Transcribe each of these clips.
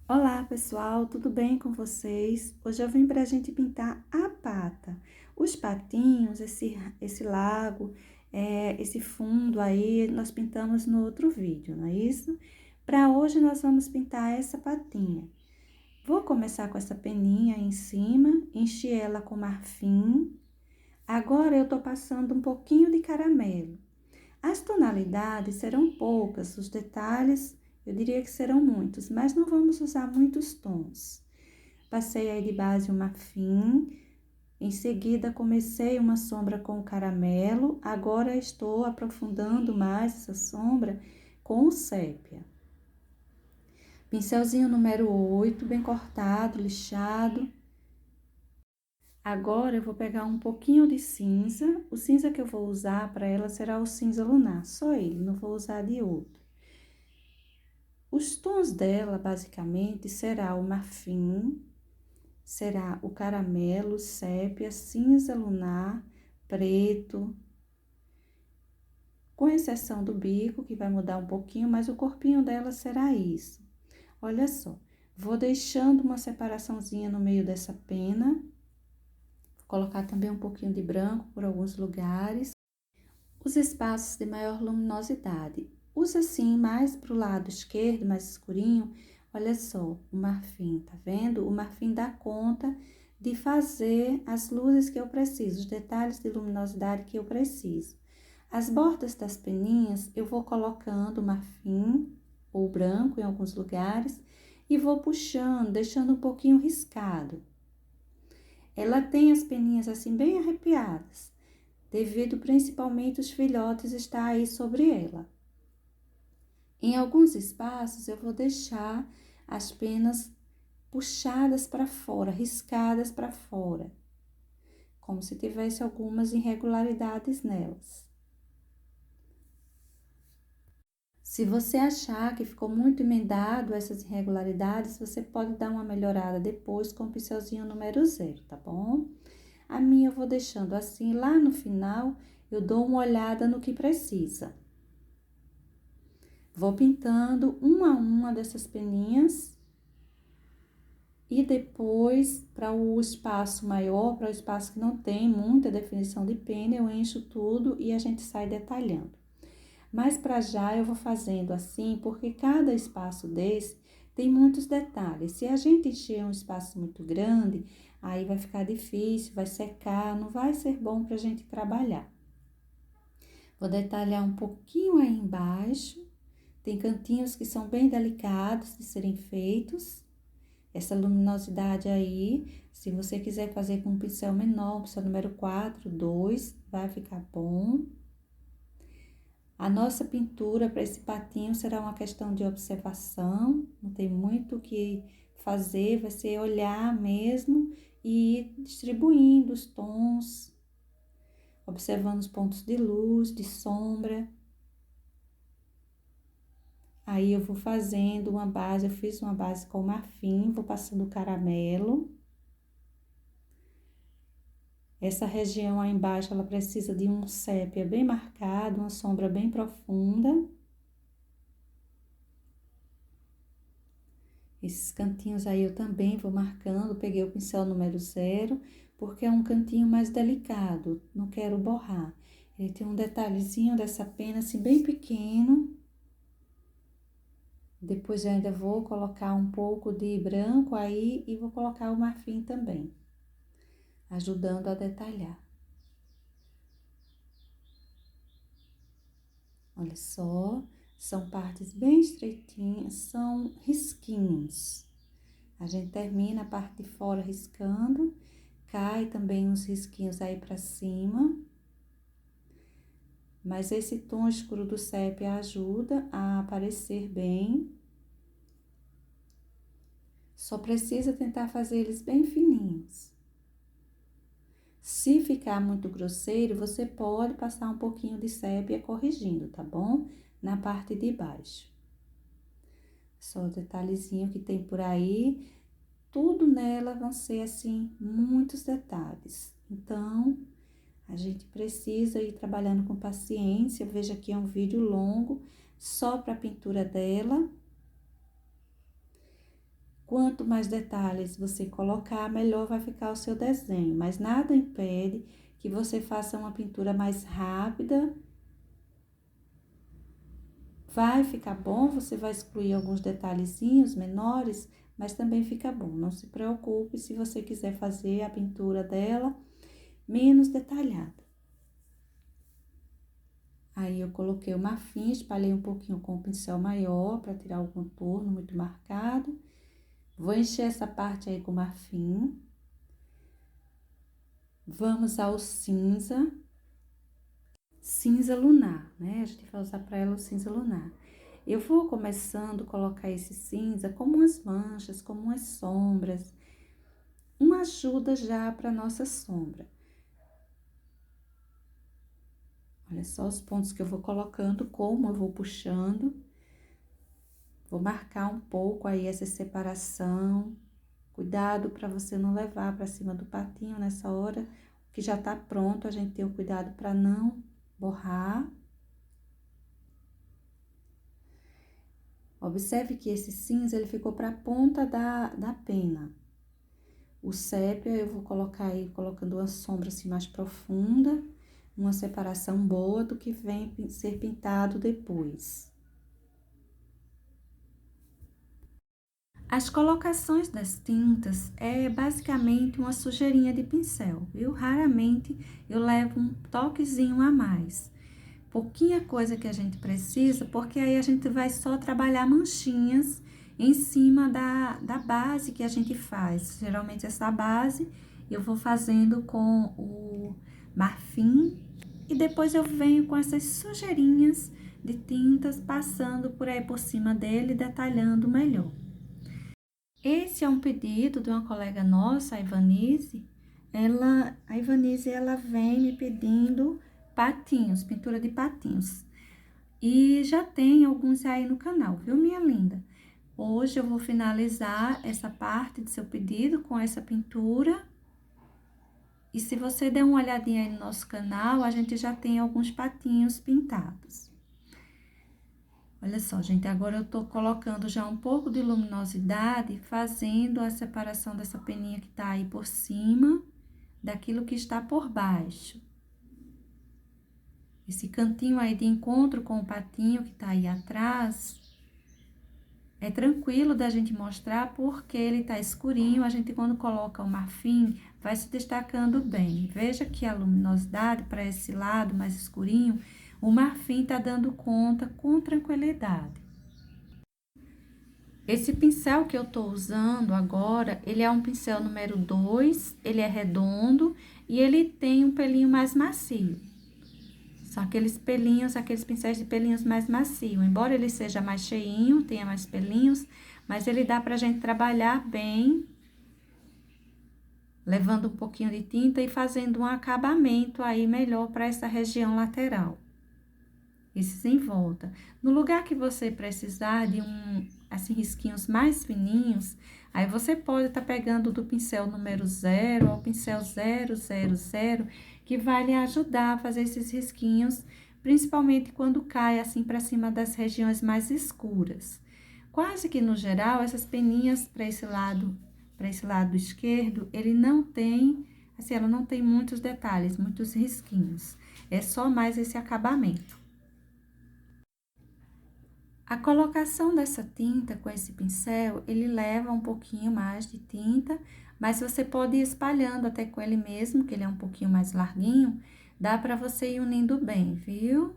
Olá pessoal, tudo bem com vocês? Hoje eu vim para a gente pintar a pata. Os patinhos, esse lago, esse fundo aí, nós pintamos no outro vídeo, não é isso? Para hoje nós vamos pintar essa patinha. Vou começar com essa peninha aí em cima, enchi ela com marfim. Agora eu tô passando um pouquinho de caramelo. As tonalidades serão poucas, os detalhes eu diria que serão muitos, mas não vamos usar muitos tons. Passei aí de base um marfim, em seguida comecei uma sombra com o caramelo, agora estou aprofundando mais essa sombra com o sépia. Pincelzinho número 8, bem cortado, lixado. Agora eu vou pegar um pouquinho de cinza, o cinza que eu vou usar para ela será o cinza lunar, só ele, não vou usar de outro. Os tons dela, basicamente, será o marfim, será o caramelo, sépia, cinza lunar, preto, com exceção do bico, que vai mudar um pouquinho, mas o corpinho dela será isso. Olha só, vou deixando uma separaçãozinha no meio dessa pena, vou colocar também um pouquinho de branco por alguns lugares. Os espaços de maior luminosidade. Usa assim mais para o lado esquerdo, mais escurinho. Olha só, o marfim, tá vendo? O marfim dá conta de fazer as luzes que eu preciso, os detalhes de luminosidade que eu preciso. As bordas das peninhas, eu vou colocando marfim ou branco em alguns lugares e vou puxando, deixando um pouquinho riscado. Ela tem as peninhas assim bem arrepiadas, devido principalmente os filhotes estar aí sobre ela. Em alguns espaços eu vou deixar as penas puxadas para fora, riscadas para fora, como se tivesse algumas irregularidades nelas. Se você achar que ficou muito emendado essas irregularidades, você pode dar uma melhorada depois com o pincelzinho número 0, tá bom? A minha eu vou deixando assim, lá no final eu dou uma olhada no que precisa. Vou pintando uma dessas peninhas e depois, para o espaço maior, para o espaço que não tem muita definição de pena, eu encho tudo e a gente sai detalhando. Mas para já eu vou fazendo assim, porque cada espaço desse tem muitos detalhes. Se a gente encher um espaço muito grande, aí vai ficar difícil, vai secar, não vai ser bom para a gente trabalhar. Vou detalhar um pouquinho aí embaixo. Tem cantinhos que são bem delicados de serem feitos. Essa luminosidade aí, se você quiser fazer com um pincel menor, pincel número 4, 2, vai ficar bom. A nossa pintura para esse patinho será uma questão de observação, não tem muito o que fazer, vai ser olhar mesmo e ir distribuindo os tons, observando os pontos de luz, de sombra. Aí eu vou fazendo uma base, eu fiz uma base com marfim, vou passando caramelo. Essa região aí embaixo, ela precisa de um sépia bem marcado, uma sombra bem profunda. Esses cantinhos aí eu também vou marcando, peguei o pincel número 0, porque é um cantinho mais delicado, não quero borrar. Ele tem um detalhezinho dessa pena assim bem pequeno. Depois eu ainda vou colocar um pouco de branco aí e vou colocar o marfim também, ajudando a detalhar. Olha só, são partes bem estreitinhas, são risquinhos. A gente termina a parte de fora riscando, cai também uns risquinhos aí pra cima. Mas esse tom escuro do sépia ajuda a aparecer bem. Só precisa tentar fazer eles bem fininhos. Se ficar muito grosseiro, você pode passar um pouquinho de sépia corrigindo, tá bom? Na parte de baixo. Só o detalhezinho que tem por aí, tudo nela vão ser assim, muitos detalhes. Então, a gente precisa ir trabalhando com paciência. Veja que é um vídeo longo, só para a pintura dela. Quanto mais detalhes você colocar, melhor vai ficar o seu desenho, mas nada impede que você faça uma pintura mais rápida. Vai ficar bom, você vai excluir alguns detalhezinhos menores, mas também fica bom. Não se preocupe se você quiser fazer a pintura dela menos detalhada. Aí eu coloquei o marfim, espalhei um pouquinho com o pincel maior para tirar o contorno muito marcado. Vou encher essa parte aí com marfim. Vamos ao cinza. Cinza lunar, né? A gente vai usar para ela o cinza lunar. Eu vou começando a colocar esse cinza como umas manchas, como umas sombras. Uma ajuda já para nossa sombra. Olha só os pontos que eu vou colocando, como eu vou puxando. Vou marcar um pouco aí essa separação. Cuidado para você não levar para cima do patinho nessa hora que já tá pronto. A gente tem o cuidado para não borrar. Observe que esse cinza, ele ficou para a ponta da pena. O sépia, eu vou colocar aí, colocando uma sombra assim mais profunda, uma separação boa do que vem ser pintado depois. As colocações das tintas é basicamente uma sujeirinha de pincel, viu? Raramente eu levo um toquezinho a mais. Pouquinha coisa que a gente precisa, porque aí a gente vai só trabalhar manchinhas em cima da base que a gente faz. Geralmente essa base eu vou fazendo com o marfim e depois eu venho com essas sujeirinhas de tintas passando por aí por cima dele, detalhando melhor. Esse é um pedido de uma colega nossa, a Ivanise. A Ivanise, ela vem me pedindo patinhos, pintura de patinhos. E já tem alguns aí no canal, viu, minha linda? Hoje eu vou finalizar essa parte do seu pedido com essa pintura. E se você der uma olhadinha aí no nosso canal, a gente já tem alguns patinhos pintados. Olha só, gente, agora eu tô colocando já um pouco de luminosidade, fazendo a separação dessa peninha que tá aí por cima, daquilo que está por baixo. Esse cantinho aí de encontro com o patinho que tá aí atrás, é tranquilo da gente mostrar porque ele tá escurinho, a gente quando coloca o marfim, vai se destacando bem. Veja que a luminosidade para esse lado mais escurinho, o marfim tá dando conta com tranquilidade. Esse pincel que eu tô usando agora, ele é um pincel número 2, ele é redondo e ele tem um pelinho mais macio. São aqueles pelinhos, aqueles pincéis de pelinhos mais macio. Embora ele seja mais cheinho, tenha mais pelinhos, mas ele dá pra gente trabalhar bem, levando um pouquinho de tinta e fazendo um acabamento aí melhor para essa região lateral. Esses em volta. No lugar que você precisar de assim, risquinhos mais fininhos, aí você pode estar pegando do pincel número 0 ao pincel 000, que vai lhe ajudar a fazer esses risquinhos, principalmente quando cai assim para cima das regiões mais escuras. Quase que no geral, essas peninhas para esse lado esquerdo, ele não tem, assim, ela não tem muitos detalhes, muitos risquinhos. É só mais esse acabamento. A colocação dessa tinta com esse pincel, ele leva um pouquinho mais de tinta, mas você pode ir espalhando até com ele mesmo, que ele é um pouquinho mais larguinho, dá pra você ir unindo bem, viu?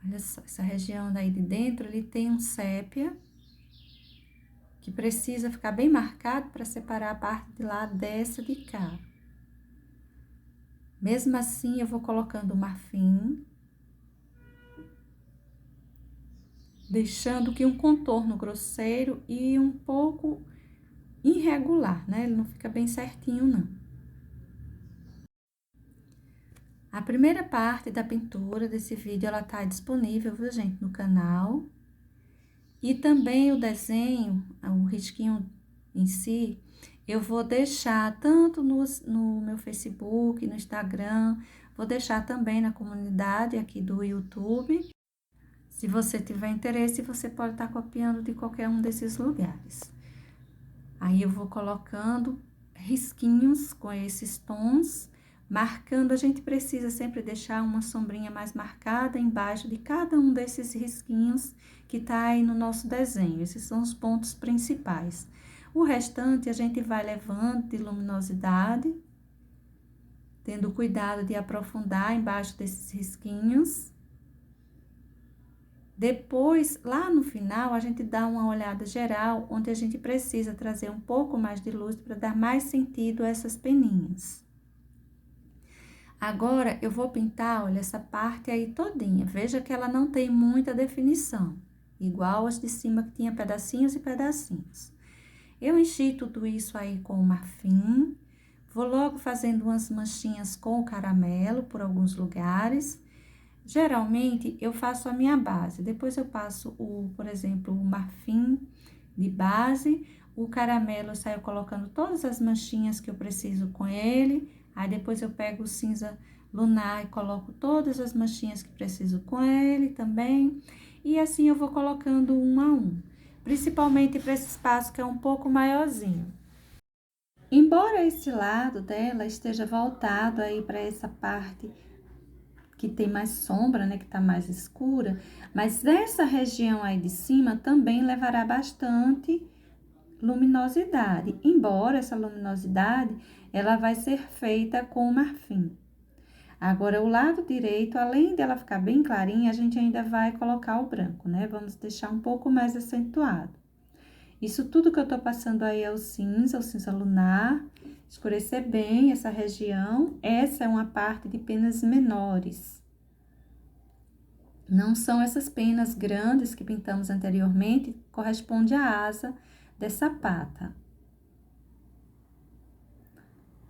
Olha só, essa região daí de dentro, ele tem um sépia, que precisa ficar bem marcado para separar a parte de lá dessa de cá. Mesmo assim, eu vou colocando o marfim, deixando que um contorno grosseiro e um pouco irregular, né? Ele não fica bem certinho, não. A primeira parte da pintura desse vídeo, ela tá disponível, viu, gente, no canal. E também o desenho, o risquinho em si, eu vou deixar tanto no meu Facebook, no Instagram, vou deixar também na comunidade aqui do YouTube. Se você tiver interesse, você pode estar copiando de qualquer um desses lugares. Aí eu vou colocando risquinhos com esses tons, marcando. A gente precisa sempre deixar uma sombrinha mais marcada embaixo de cada um desses risquinhos que tá aí no nosso desenho. Esses são os pontos principais. O restante a gente vai levando de luminosidade, tendo cuidado de aprofundar embaixo desses risquinhos. Depois, lá no final, a gente dá uma olhada geral, onde a gente precisa trazer um pouco mais de luz para dar mais sentido a essas peninhas. Agora, eu vou pintar, olha, essa parte aí todinha. Veja que ela não tem muita definição, igual as de cima que tinha pedacinhos e pedacinhos. Eu enchi tudo isso aí com o marfim, vou logo fazendo umas manchinhas com o caramelo por alguns lugares. Geralmente, eu faço a minha base, depois eu passo por exemplo, o marfim de base, o caramelo eu saio colocando todas as manchinhas que eu preciso com ele, aí depois eu pego o cinza lunar e coloco todas as manchinhas que preciso com ele também, e assim eu vou colocando um a um, principalmente para esse espaço que é um pouco maiorzinho. Embora esse lado dela esteja voltado aí para essa parte que tem mais sombra, né, que tá mais escura, mas essa região aí de cima também levará bastante luminosidade, embora essa luminosidade, ela vai ser feita com marfim. Agora, o lado direito, além dela ficar bem clarinha, a gente ainda vai colocar o branco, né? Vamos deixar um pouco mais acentuado. Isso tudo que eu tô passando aí é o cinza lunar, escurecer bem essa região. Essa é uma parte de penas menores. Não são essas penas grandes que pintamos anteriormente, corresponde à asa dessa pata.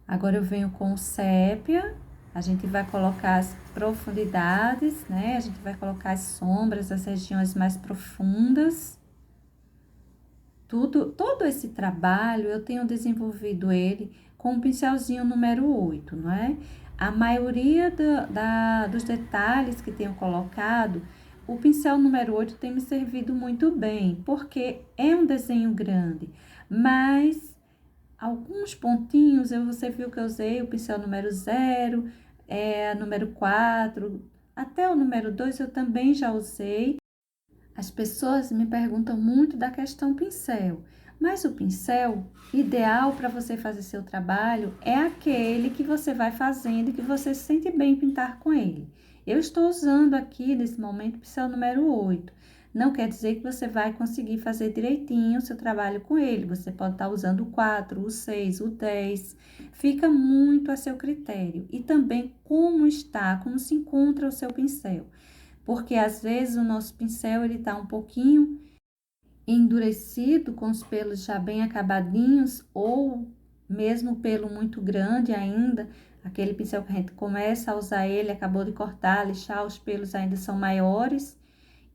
Agora eu venho com o sépia, a gente vai colocar as profundidades, né? A gente vai colocar as sombras, as regiões mais profundas. Todo esse trabalho eu tenho desenvolvido ele com o pincelzinho número 8, não é? A maioria dos detalhes que tenho colocado, o pincel número 8 tem me servido muito bem, porque é um desenho grande, mas alguns pontinhos, você viu que eu usei o pincel número 0, número 4, até o número 2 eu também já usei. As pessoas me perguntam muito da questão pincel, mas o pincel ideal para você fazer seu trabalho é aquele que você vai fazendo e que você se sente bem pintar com ele. Eu estou usando aqui, nesse momento, o pincel número 8. Não quer dizer que você vai conseguir fazer direitinho o seu trabalho com ele. Você pode estar usando o 4, o 6, o 10. Fica muito a seu critério. E também como se encontra o seu pincel. Porque às vezes o nosso pincel ele tá um pouquinho endurecido, com os pelos já bem acabadinhos, ou mesmo pelo muito grande ainda, aquele pincel que a gente começa a usar ele, acabou de cortar, lixar, os pelos ainda são maiores,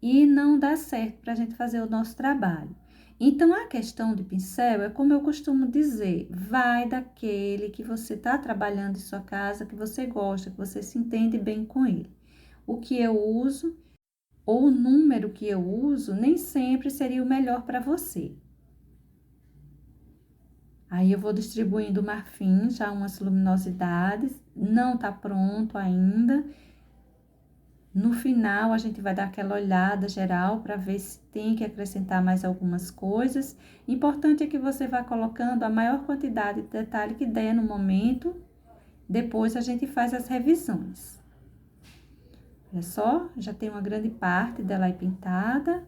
e não dá certo para a gente fazer o nosso trabalho. Então, a questão de pincel é como eu costumo dizer, vai daquele que você está trabalhando em sua casa, que você gosta, que você se entende bem com ele. O que eu uso ou o número que eu uso nem sempre seria o melhor para você. Aí eu vou distribuindo o marfim, já umas luminosidades, não tá pronto ainda. No final, a gente vai dar aquela olhada geral para ver se tem que acrescentar mais algumas coisas. Importante é que você vá colocando a maior quantidade de detalhe que der no momento. Depois, a gente faz as revisões. Olha só, já tem uma grande parte dela aí pintada.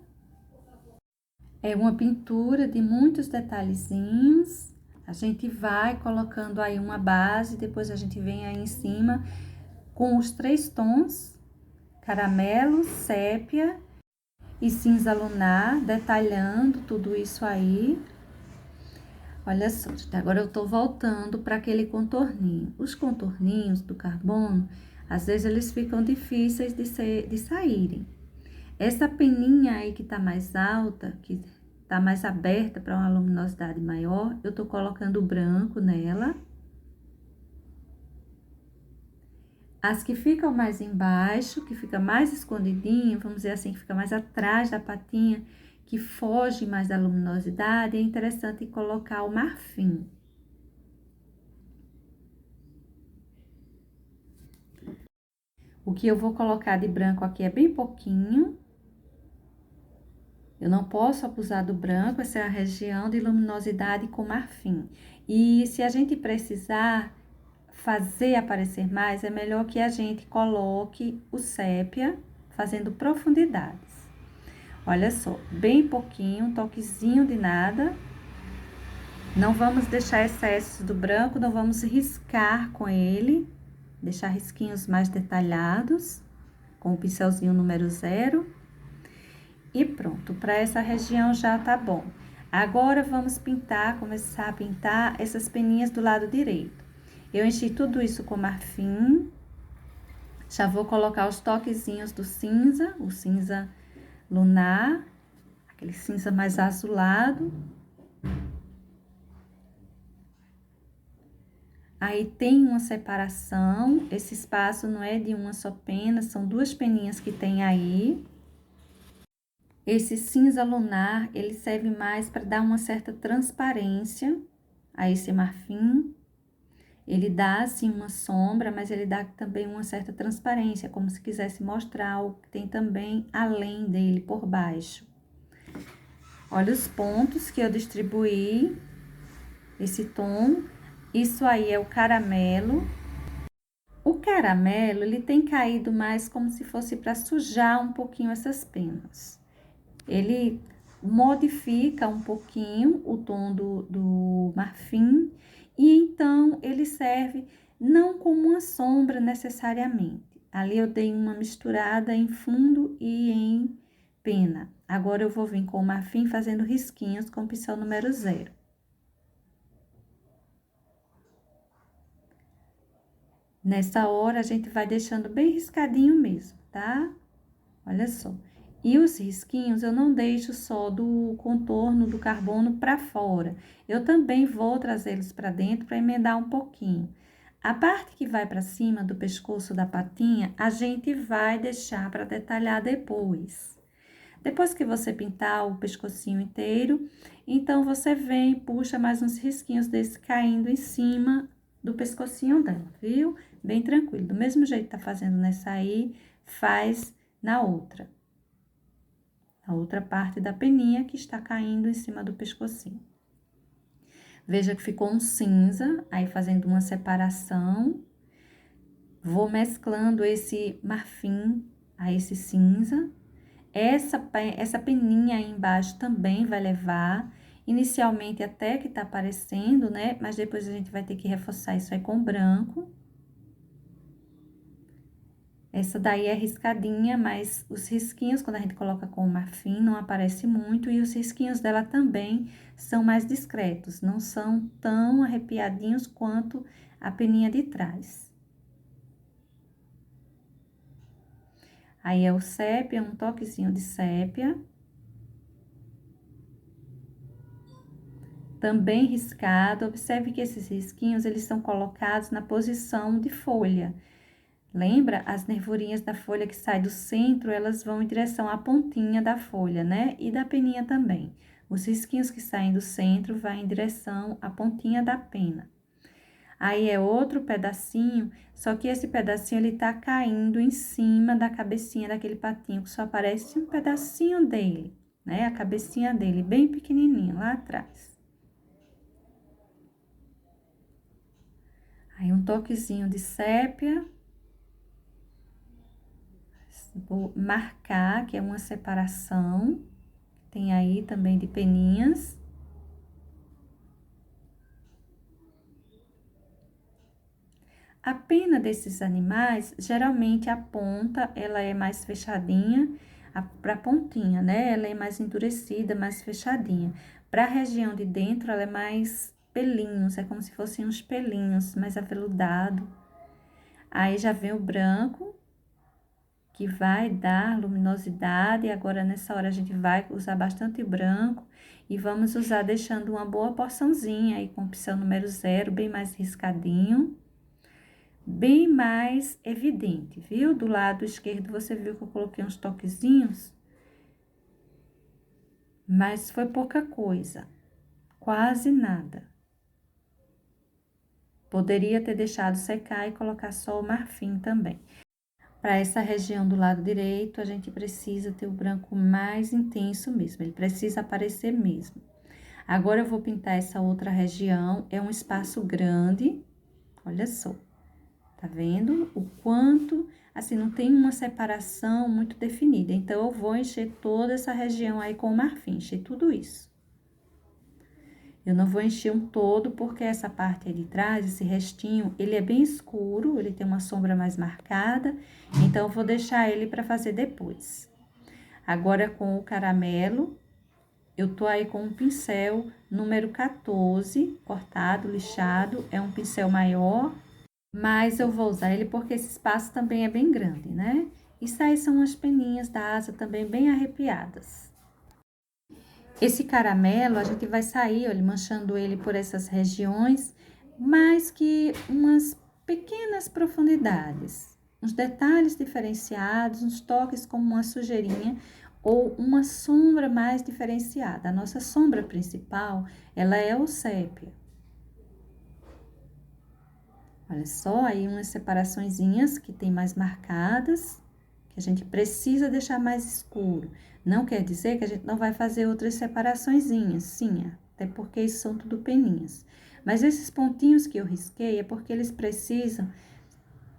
É uma pintura de muitos detalhezinhos. A gente vai colocando aí uma base, depois a gente vem aí em cima com os 3 tons, caramelo, sépia e cinza lunar, detalhando tudo isso aí. Olha só, agora eu tô voltando para aquele contorninho. Os contorninhos do carbono, às vezes eles ficam difíceis de saírem. Essa peninha aí que tá mais alta, que tá mais aberta para uma luminosidade maior, eu tô colocando branco nela. As que ficam mais embaixo, que fica mais escondidinha, vamos dizer assim, que fica mais atrás da patinha, que foge mais da luminosidade, é interessante colocar o marfim. O que eu vou colocar de branco aqui é bem pouquinho. Eu não posso abusar do branco, essa é a região de luminosidade com marfim. E se a gente precisar fazer aparecer mais, é melhor que a gente coloque o sépia fazendo profundidades. Olha só, bem pouquinho, um toquezinho de nada. Não vamos deixar excessos do branco, não vamos riscar com ele. Deixar risquinhos mais detalhados, com o pincelzinho número 0. E pronto, para essa região já tá bom. Agora, vamos pintar, começar a pintar essas peninhas do lado direito. Eu enchi tudo isso com marfim. Já vou colocar os toquezinhos do cinza, o cinza lunar, aquele cinza mais azulado. Aí, tem uma separação, esse espaço não é de uma só pena, são 2 peninhas que tem aí. Esse cinza lunar, ele serve mais para dar uma certa transparência a esse marfim. Ele dá, assim, uma sombra, mas ele dá também uma certa transparência, como se quisesse mostrar o que tem também além dele, por baixo. Olha os pontos que eu distribuí, esse tom. Isso aí é o caramelo. O caramelo, ele tem caído mais como se fosse para sujar um pouquinho essas penas. Ele modifica um pouquinho o tom do marfim e então ele serve não como uma sombra necessariamente. Ali eu dei uma misturada em fundo e em pena. Agora eu vou vir com o marfim fazendo risquinhos com o pincel número 0. Nessa hora a gente vai deixando bem riscadinho mesmo, tá? Olha só. E os risquinhos eu não deixo só do contorno do carbono para fora. Eu também vou trazê-los para dentro para emendar um pouquinho. A parte que vai para cima do pescoço da patinha, a gente vai deixar para detalhar depois. Depois que você pintar o pescocinho inteiro, então você vem e puxa mais uns risquinhos desse caindo em cima do pescocinho dela, viu? Bem tranquilo. Do mesmo jeito que tá fazendo nessa aí, faz na outra. A outra parte da peninha que está caindo em cima do pescocinho. Veja que ficou um cinza, aí fazendo uma separação. Vou mesclando esse marfim a esse cinza. Essa peninha aí embaixo também vai levar, inicialmente até que tá aparecendo, né? Mas depois a gente vai ter que reforçar isso aí com branco. Essa daí é riscadinha, mas os risquinhos, quando a gente coloca com o marfim, não aparece muito. E os risquinhos dela também são mais discretos, não são tão arrepiadinhos quanto a peninha de trás. Aí, é o sépia, um toquezinho de sépia. Também riscado. Observe que esses risquinhos, eles são colocados na posição de folha. Lembra? As nervurinhas da folha que sai do centro, elas vão em direção à pontinha da folha, né? E da peninha também. Os risquinhos que saem do centro vai em direção à pontinha da pena. Aí, é outro pedacinho, só que esse pedacinho, ele tá caindo em cima da cabecinha daquele patinho, que só aparece um pedacinho dele, né? A cabecinha dele, bem pequenininha, lá atrás. Aí, um toquezinho de sépia. Vou marcar, que é uma separação. Tem aí também de peninhas. A pena desses animais, geralmente a ponta, ela é mais fechadinha, pra pontinha, né? Ela é mais endurecida, mais fechadinha. Pra região de dentro, ela é mais pelinhos, é como se fossem uns pelinhos, mais aveludado. Aí, já vem o branco, que vai dar luminosidade. E agora, nessa hora, a gente vai usar bastante branco. E vamos usar deixando uma boa porçãozinha aí com o pincel número 0, bem mais riscadinho. Bem mais evidente, viu? Do lado esquerdo, você viu que eu coloquei uns toquezinhos? mas foi pouca coisa, quase nada. Poderia ter deixado secar e colocar só o marfim também. Para essa região do lado direito, a gente precisa ter o branco mais intenso mesmo, ele precisa aparecer mesmo. Agora eu vou pintar essa outra região, é um espaço grande, olha só. Tá vendo o quanto, assim, não tem uma separação muito definida. Então, eu vou encher toda essa região aí com o marfim, encher tudo isso. Eu não vou encher um todo, porque essa parte aí de trás, esse restinho, ele é bem escuro, ele tem uma sombra mais marcada. Então, eu vou deixar ele para fazer depois. Agora, com o caramelo, eu tô aí com um pincel número 14, cortado, lixado. É um pincel maior, mas eu vou usar ele porque esse espaço também é bem grande, né? Isso aí são as peninhas da asa também bem arrepiadas. Esse caramelo, a gente vai sair, olha, manchando ele por essas regiões, mais que umas pequenas profundidades, uns detalhes diferenciados, uns toques como uma sujeirinha ou uma sombra mais diferenciada. A nossa sombra principal, ela é o sépia. Olha só, aí umas separaçõezinhas que tem mais marcadas, que a gente precisa deixar mais escuro. Não quer dizer que a gente não vai fazer outras separaçõezinhas, sim, até porque isso são tudo peninhas. Mas esses pontinhos que eu risquei é porque eles precisam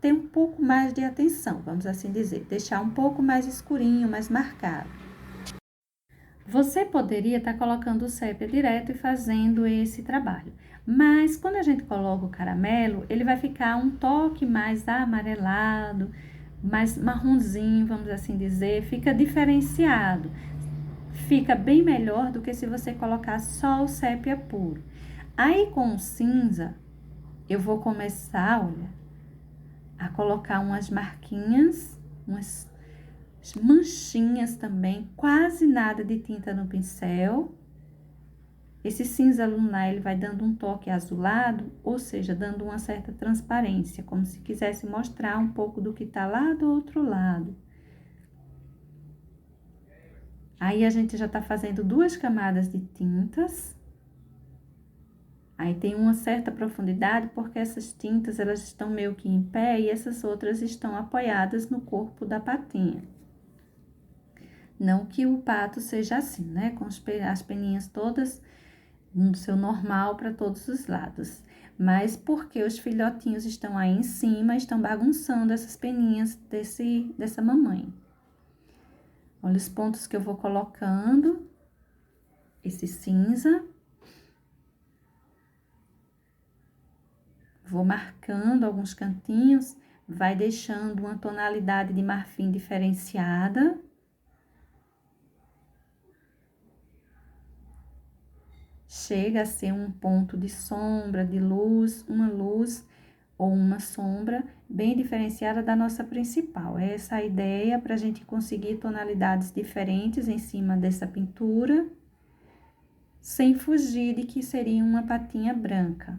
ter um pouco mais de atenção, vamos assim dizer, deixar um pouco mais escurinho, mais marcado. Você poderia estar colocando o sépia direto e fazendo esse trabalho. Mas quando a gente coloca o caramelo, ele vai ficar um toque mais amarelado, mais marronzinho, vamos assim dizer, fica diferenciado. Fica bem melhor do que se você colocar só o sépia puro. Aí com o cinza, eu vou começar, olha, a colocar umas marquinhas, umas manchinhas também, quase nada de tinta no pincel. Esse cinza lunar, ele vai dando um toque azulado, ou seja, dando uma certa transparência, como se quisesse mostrar um pouco do que tá lá do outro lado. Aí, a gente já tá fazendo 2 camadas de tintas. Aí, tem uma certa profundidade, porque essas tintas, elas estão meio que em pé e essas outras estão apoiadas no corpo da patinha. Não que o pato seja assim, né? Com as peninhas todas no seu normal para todos os lados. Mas porque os filhotinhos estão aí em cima, estão bagunçando essas peninhas dessa mamãe. Olha os pontos que eu vou colocando. Esse cinza. Vou marcando alguns cantinhos, vai deixando uma tonalidade de marfim diferenciada. Chega a ser um ponto de sombra, de luz, uma luz ou uma sombra bem diferenciada da nossa principal. É essa a ideia para a gente conseguir tonalidades diferentes em cima dessa pintura, sem fugir de que seria uma patinha branca.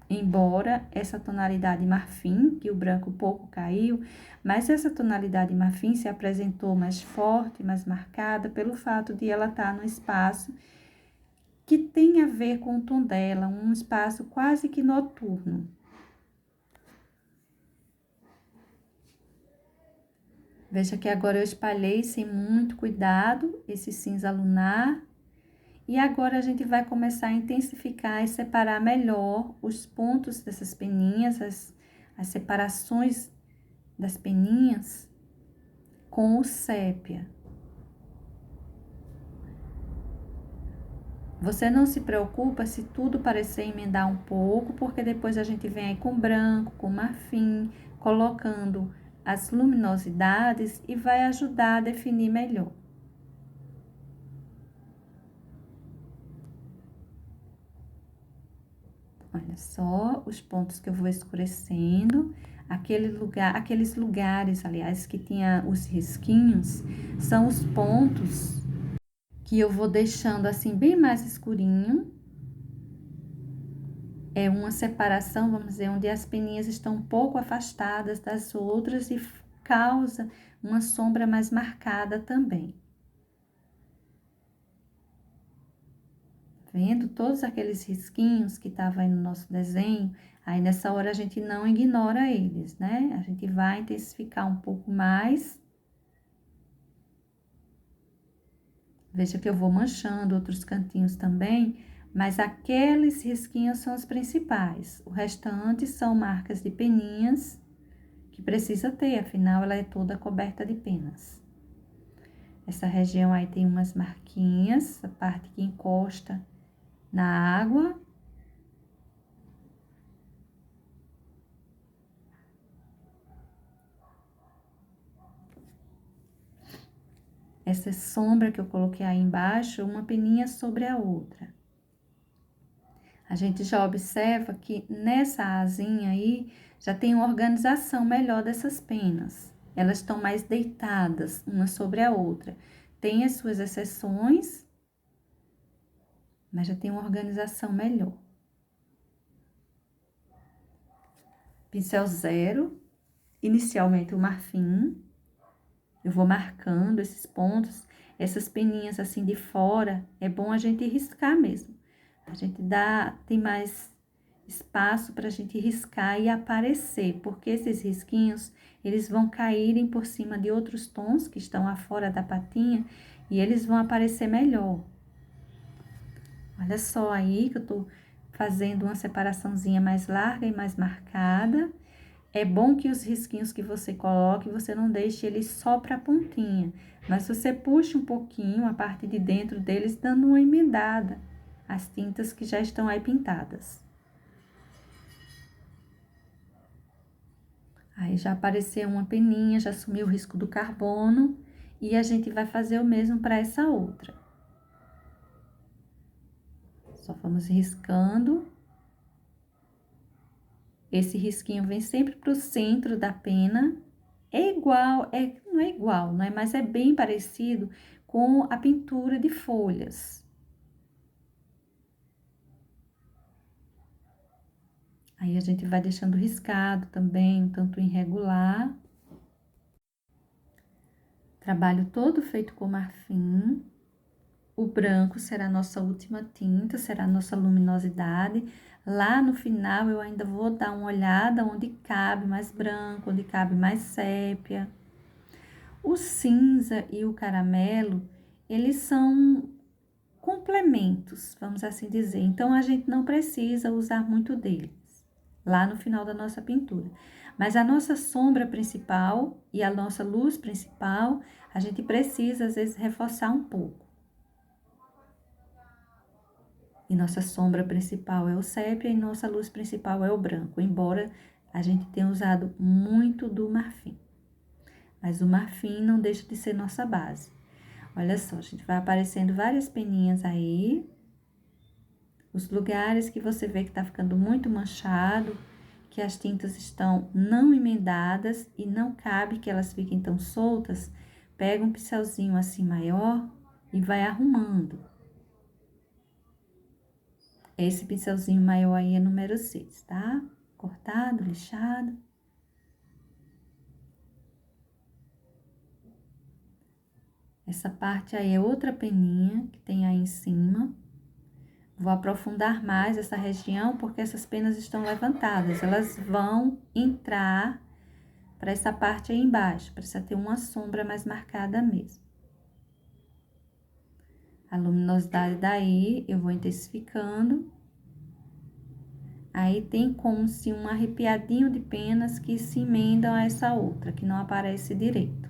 Embora essa tonalidade marfim, que o branco pouco caiu, mas essa tonalidade marfim se apresentou mais forte, mais marcada, pelo fato de ela estar no espaço que tem a ver com o tom dela, um espaço quase que noturno. Veja que agora eu espalhei sem muito cuidado esse cinza lunar. E agora a gente vai começar a intensificar e separar melhor os pontos dessas peninhas, as separações das peninhas com o sépia. Você não se preocupa se tudo parecer emendar um pouco, porque depois a gente vem aí com branco, com marfim, colocando as luminosidades e vai ajudar a definir melhor. Olha só os pontos que eu vou escurecendo. Aqueles lugares, aliás, que tinha os risquinhos, são os pontos que eu vou deixando assim bem mais escurinho. É uma separação, vamos dizer, onde as peninhas estão um pouco afastadas das outras e causa uma sombra mais marcada também. vendo? Todos aqueles risquinhos que estavam aí no nosso desenho, aí nessa hora a gente não ignora eles, né? A gente vai intensificar um pouco mais. Veja que eu vou manchando outros cantinhos também, mas aqueles risquinhos são os principais. O restante são marcas de peninhas, que precisa ter, afinal ela é toda coberta de penas. Essa região aí tem umas marquinhas, a parte que encosta na água. Essa sombra que eu coloquei aí embaixo, uma peninha sobre a outra. A gente já observa que nessa asinha aí, já tem uma organização melhor dessas penas. Elas estão mais deitadas, uma sobre a outra. Tem as suas exceções, mas já tem uma organização melhor. Pincel zero, inicialmente o marfim. Eu vou marcando esses pontos, essas peninhas assim de fora, é bom a gente riscar mesmo. A gente tem mais espaço para a gente riscar e aparecer, porque esses risquinhos, eles vão caírem por cima de outros tons que estão afora da patinha e eles vão aparecer melhor. Olha só aí que eu tô fazendo uma separaçãozinha mais larga e mais marcada. É bom que os risquinhos que você coloque, você não deixe eles só para a pontinha, mas você puxe um pouquinho a parte de dentro deles, dando uma emendada às tintas que já estão aí pintadas. Aí já apareceu uma peninha, já sumiu o risco do carbono, e a gente vai fazer o mesmo para essa outra. Só vamos riscando. Esse risquinho vem sempre para o centro da pena. É igual, não é igual, né? Mas é bem parecido com a pintura de folhas. Aí a gente vai deixando riscado também, um tanto irregular. Trabalho todo feito com marfim. O branco será a nossa última tinta, será a nossa luminosidade. Lá no final eu ainda vou dar uma olhada onde cabe mais branco, onde cabe mais sépia. O cinza e o caramelo, eles são complementos, vamos assim dizer. Então, a gente não precisa usar muito deles lá no final da nossa pintura. Mas a nossa sombra principal e a nossa luz principal, a gente precisa, às vezes, reforçar um pouco. E nossa sombra principal é o sépia e nossa luz principal é o branco, embora a gente tenha usado muito do marfim. Mas o marfim não deixa de ser nossa base. Olha só, a gente vai aparecendo várias peninhas aí. Os lugares que você vê que tá ficando muito manchado, que as tintas estão não emendadas e não cabe que elas fiquem tão soltas, pega um pincelzinho assim maior e vai arrumando. Esse pincelzinho maior aí é número 6, tá? Cortado, lixado. Essa parte aí é outra peninha que tem aí em cima. Vou aprofundar mais essa região porque essas penas estão levantadas. Elas vão entrar para essa parte aí embaixo, precisa ter uma sombra mais marcada mesmo. A luminosidade daí eu vou intensificando. Aí tem como se um arrepiadinho de penas que se emendam a essa outra, que não aparece direito.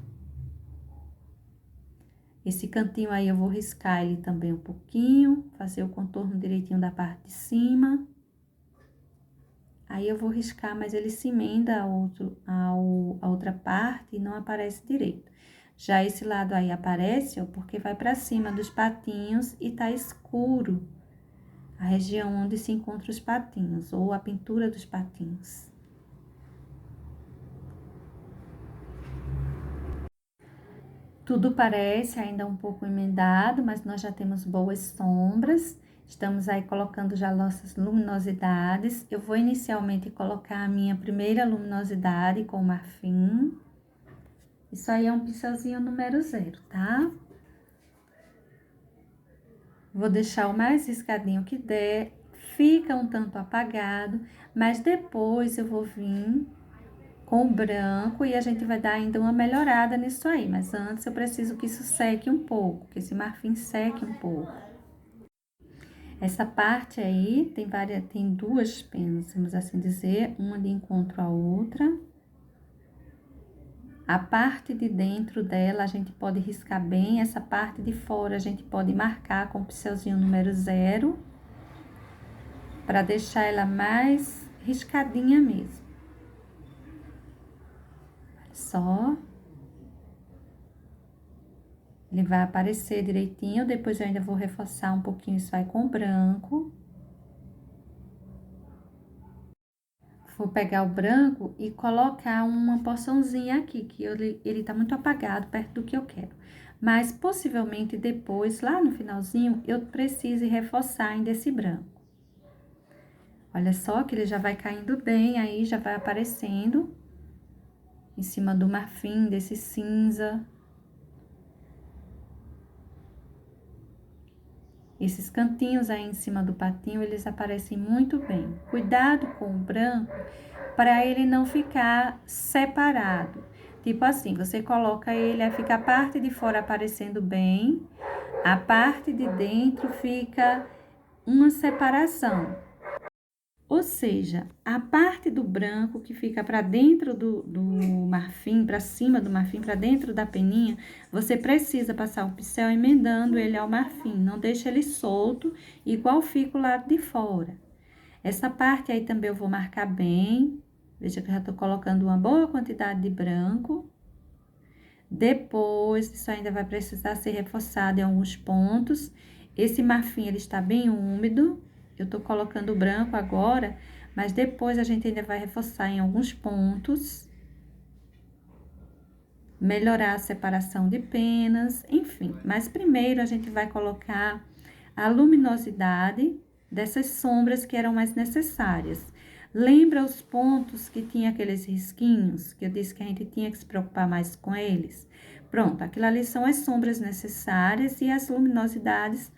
Esse cantinho aí eu vou riscar ele também um pouquinho, fazer o contorno direitinho da parte de cima. Aí eu vou riscar, mas ele se emenda a outra parte e não aparece direito. Já esse lado aí aparece, ó, porque vai para cima dos patinhos e tá escuro a região onde se encontram os patinhos, ou a pintura dos patinhos. Tudo parece ainda um pouco emendado, mas nós já temos boas sombras. Estamos aí colocando já nossas luminosidades. Eu vou inicialmente colocar a minha primeira luminosidade com marfim. Isso aí é um pincelzinho número 0, tá? Vou deixar o mais riscadinho que der, fica um tanto apagado, mas depois eu vou vir com o branco e a gente vai dar ainda uma melhorada nisso aí. Mas antes eu preciso que isso seque um pouco, que esse marfim seque um pouco. Essa parte aí tem duas penas, vamos assim dizer, uma de encontro à outra. A parte de dentro dela a gente pode riscar bem, essa parte de fora a gente pode marcar com o pincelzinho número 0, para deixar ela mais riscadinha mesmo. Olha só. Ele vai aparecer direitinho, depois eu ainda vou reforçar um pouquinho isso aí com branco. Vou pegar o branco e colocar uma porçãozinha aqui, que ele tá muito apagado, perto do que eu quero. Mas, possivelmente, depois, lá no finalzinho, eu precise reforçar ainda esse branco. Olha só que ele já vai caindo bem, aí já vai aparecendo em cima do marfim, desse cinza. Esses cantinhos aí em cima do patinho, eles aparecem muito bem. Cuidado com o branco, para ele não ficar separado. Tipo assim, você coloca ele, aí fica a parte de fora aparecendo bem, a parte de dentro fica uma separação. Ou seja, a parte do branco que fica para dentro do marfim, para cima do marfim, para dentro da peninha, você precisa passar o pincel emendando ele ao marfim, não deixa ele solto, igual fica o lado de fora. Essa parte aí também eu vou marcar bem, veja que eu já tô colocando uma boa quantidade de branco. Depois, isso ainda vai precisar ser reforçado em alguns pontos. Esse marfim, ele está bem úmido. Eu tô colocando o branco agora, mas depois a gente ainda vai reforçar em alguns pontos. Melhorar a separação de penas, enfim. Mas primeiro a gente vai colocar a luminosidade dessas sombras que eram mais necessárias. Lembra os pontos que tinha aqueles risquinhos, que eu disse que a gente tinha que se preocupar mais com eles? Pronto, aquilo ali são as sombras necessárias e as luminosidades,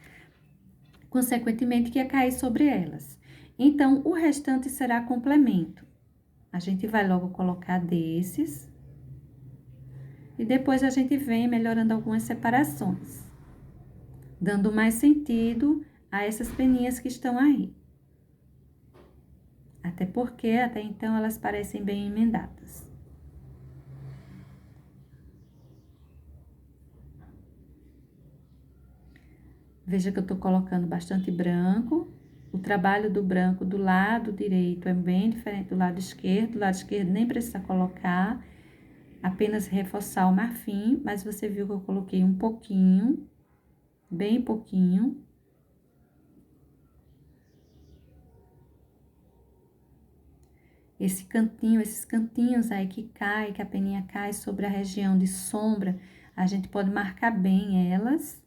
consequentemente, que ia cair sobre elas. Então, o restante será complemento. A gente vai logo colocar desses. E depois a gente vem melhorando algumas separações, dando mais sentido a essas peninhas que estão aí. Até porque, até então, elas parecem bem emendadas. Veja que eu tô colocando bastante branco. O trabalho do branco do lado direito é bem diferente do lado esquerdo. Do lado esquerdo nem precisa colocar, apenas reforçar o marfim. Mas você viu que eu coloquei um pouquinho, bem pouquinho. Esse cantinho, esses cantinhos aí que cai, que a peninha cai sobre a região de sombra, a gente pode marcar bem elas.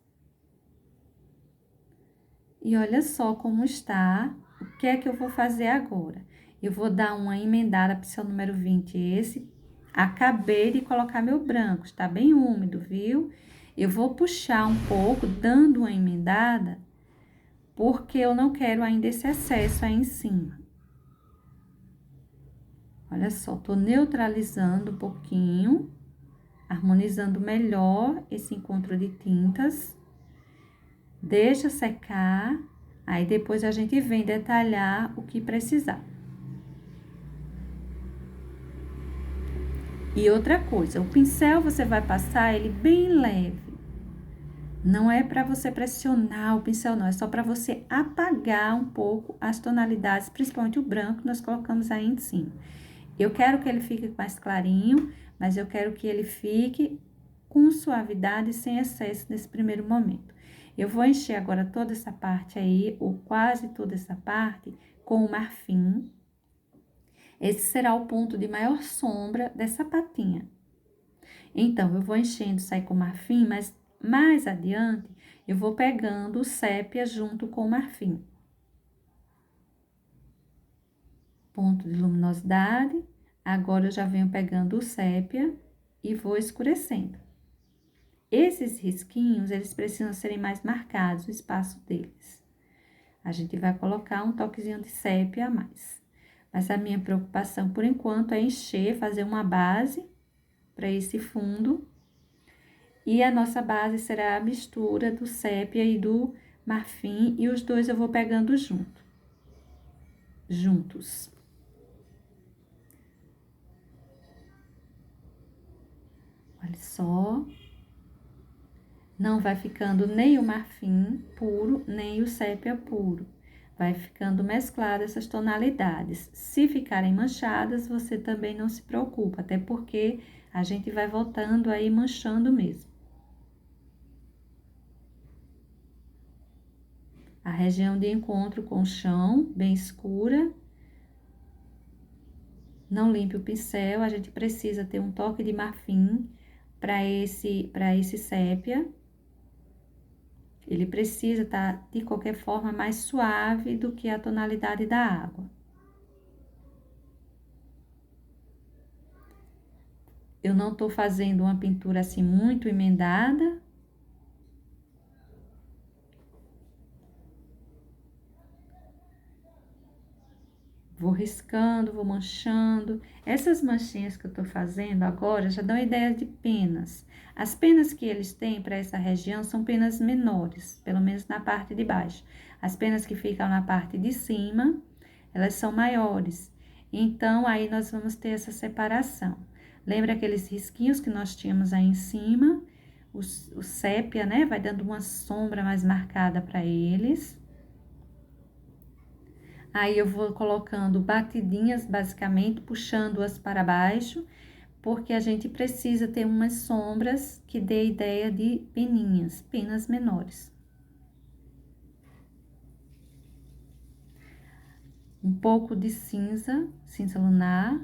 E olha só como está. O que é que eu vou fazer agora? Eu vou dar uma emendada, pincel número 20, esse. Acabei de colocar meu branco, está bem úmido, viu? Eu vou puxar um pouco, dando uma emendada, porque eu não quero ainda esse excesso aí em cima. Olha só, tô neutralizando um pouquinho, harmonizando melhor esse encontro de tintas. Deixa secar, aí depois a gente vem detalhar o que precisar. E outra coisa, o pincel você vai passar ele bem leve. Não é para você pressionar o pincel, não. É só para você apagar um pouco as tonalidades, principalmente o branco que nós colocamos aí em cima. Eu quero que ele fique mais clarinho, mas eu quero que ele fique com suavidade e sem excesso nesse primeiro momento. Eu vou encher agora toda essa parte aí, ou quase toda essa parte, com o marfim. Esse será o ponto de maior sombra dessa patinha. Então, eu vou enchendo isso aí com marfim, mas mais adiante, eu vou pegando o sépia junto com o marfim. Ponto de luminosidade. Agora, eu já venho pegando o sépia e vou escurecendo. Esses risquinhos, eles precisam serem mais marcados, o espaço deles. A gente vai colocar um toquezinho de sépia a mais. Mas a minha preocupação, por enquanto, é encher, fazer uma base para esse fundo. E a nossa base será a mistura do sépia e do marfim, e os dois eu vou pegando juntos. Olha só. Não vai ficando nem o marfim puro, nem o sépia puro. Vai ficando mesclado essas tonalidades. Se ficarem manchadas, você também não se preocupa, até porque a gente vai voltando aí manchando mesmo. A região de encontro com o chão, bem escura. Não limpe o pincel, a gente precisa ter um toque de marfim para esse sépia. Ele precisa estar, de qualquer forma, mais suave do que a tonalidade da água. Eu não tô fazendo uma pintura assim muito emendada. Vou riscando, vou manchando. Essas manchinhas que eu tô fazendo agora já dão ideia de penas. As penas que eles têm para essa região são penas menores, pelo menos na parte de baixo. As penas que ficam na parte de cima, elas são maiores. Então, aí nós vamos ter essa separação. Lembra aqueles risquinhos que nós tínhamos aí em cima? O sépia, né? Vai dando uma sombra mais marcada para eles. Aí, eu vou colocando batidinhas, basicamente, puxando-as para baixo, porque a gente precisa ter umas sombras que dê ideia de peninhas, penas menores. Um pouco de cinza lunar.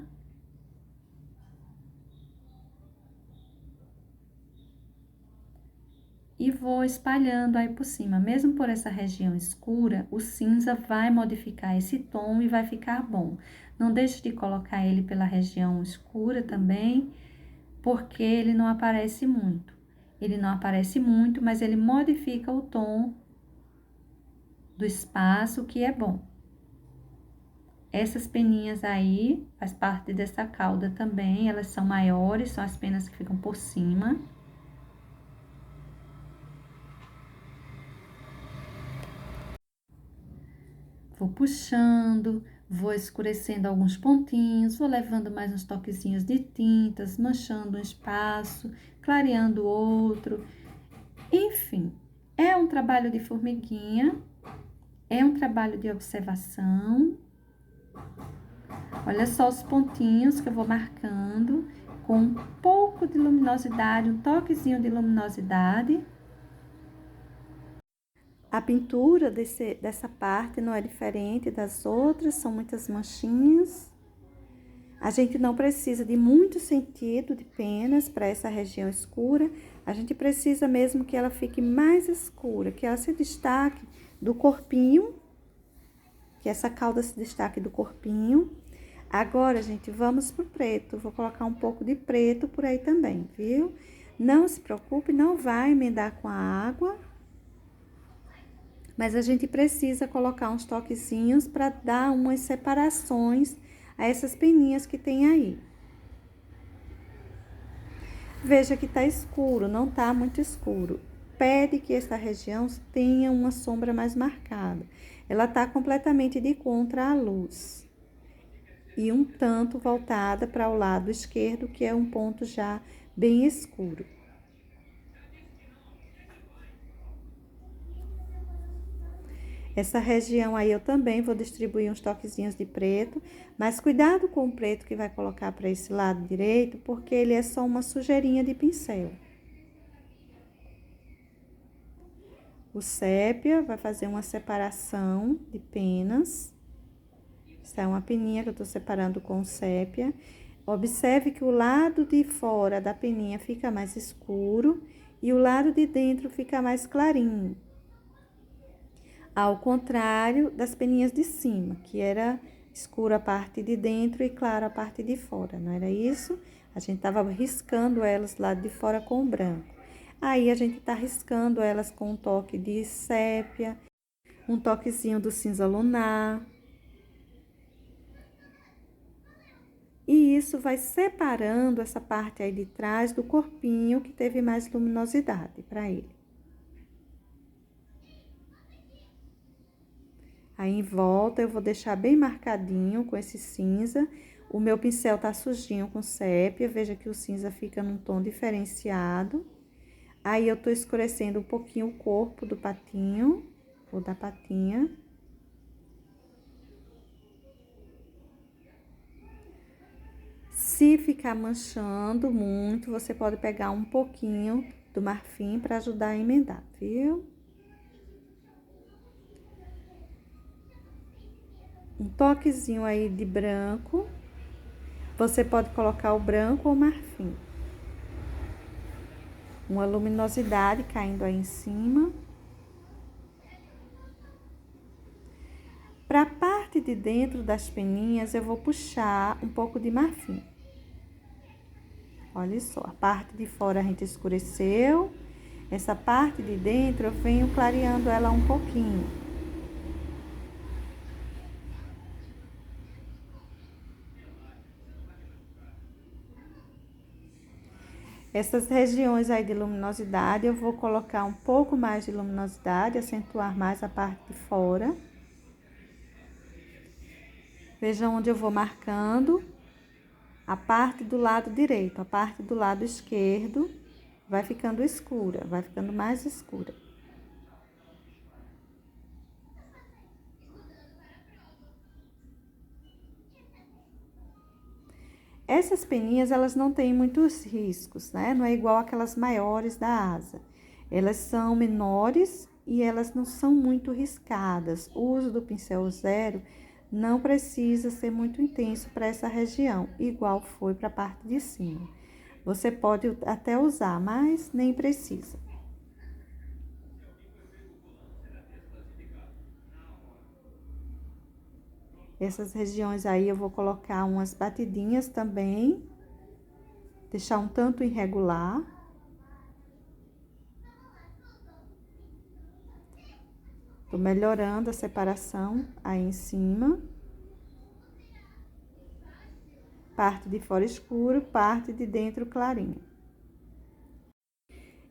E vou espalhando aí por cima. Mesmo por essa região escura, o cinza vai modificar esse tom e vai ficar bom. Não deixe de colocar ele pela região escura também, porque ele não aparece muito. Ele não aparece muito, mas ele modifica o tom do espaço, que é bom. Essas peninhas aí, faz parte dessa cauda também, elas são maiores, são as penas que ficam por cima. Vou puxando, vou escurecendo alguns pontinhos, vou levando mais uns toquezinhos de tintas, manchando um espaço, clareando outro. Enfim, é um trabalho de formiguinha, é um trabalho de observação. Olha só os pontinhos que eu vou marcando com um pouco de luminosidade, um toquezinho de luminosidade. A pintura dessa parte não é diferente das outras, são muitas manchinhas. A gente não precisa de muito sentido de penas para essa região escura. A gente precisa mesmo que ela fique mais escura, que ela se destaque do corpinho, que essa cauda se destaque do corpinho. Agora, gente, vamos pro preto. Vou colocar um pouco de preto por aí também, viu? Não se preocupe, não vai emendar com a água. Mas a gente precisa colocar uns toquezinhos para dar umas separações a essas peninhas que tem aí. Veja que tá escuro, não tá muito escuro. Pede que essa região tenha uma sombra mais marcada. Ela tá completamente de contra a luz. E um tanto voltada para o lado esquerdo, que é um ponto já bem escuro. Essa região aí eu também vou distribuir uns toquezinhos de preto, mas cuidado com o preto que vai colocar para esse lado direito, porque ele é só uma sujeirinha de pincel. O sépia vai fazer uma separação de penas. Essa é uma peninha que eu tô separando com o sépia. Observe que o lado de fora da peninha fica mais escuro e o lado de dentro fica mais clarinho. Ao contrário das peninhas de cima, que era escura a parte de dentro e clara a parte de fora, não era isso? A gente tava riscando elas lá de fora com o branco. Aí a gente tá riscando elas com um toque de sépia, um toquezinho do cinza lunar. E isso vai separando essa parte aí de trás do corpinho que teve mais luminosidade para ele. Aí em volta eu vou deixar bem marcadinho com esse cinza. O meu pincel tá sujinho com sépia, veja que o cinza fica num tom diferenciado. Aí eu tô escurecendo um pouquinho o corpo do patinho, ou da patinha. Se ficar manchando muito, você pode pegar um pouquinho do marfim para ajudar a emendar, viu? Um toquezinho aí de branco. Você pode colocar o branco ou o marfim. Uma luminosidade caindo aí em cima. Para a parte de dentro das peninhas, eu vou puxar um pouco de marfim. Olha só, a parte de fora a gente escureceu. Essa parte de dentro eu venho clareando ela um pouquinho. Essas regiões aí de luminosidade, eu vou colocar um pouco mais de luminosidade, acentuar mais a parte de fora. Veja onde eu vou marcando. A parte do lado direito, a parte do lado esquerdo vai ficando escura, vai ficando mais escura. Essas peninhas, elas não têm muitos riscos, né? Não é igual aquelas maiores da asa. Elas são menores e elas não são muito riscadas. O uso do pincel zero não precisa ser muito intenso para essa região, igual foi para a parte de cima. Você pode até usar, mas nem precisa. Essas regiões aí eu vou colocar umas batidinhas também, deixar um tanto irregular. Tô melhorando a separação aí em cima. Parte de fora escuro, parte de dentro clarinho.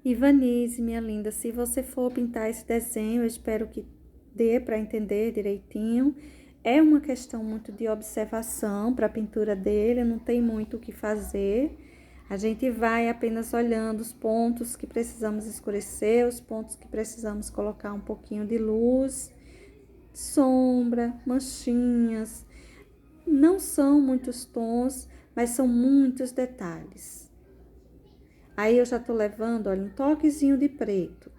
Ivanize, minha linda, se você for pintar esse desenho, eu espero que dê para entender direitinho. É uma questão muito de observação para a pintura dele, não tem muito o que fazer. A gente vai apenas olhando os pontos que precisamos escurecer, os pontos que precisamos colocar um pouquinho de luz, sombra, manchinhas. Não são muitos tons, mas são muitos detalhes. Aí eu já tô levando, olha, um toquezinho de preto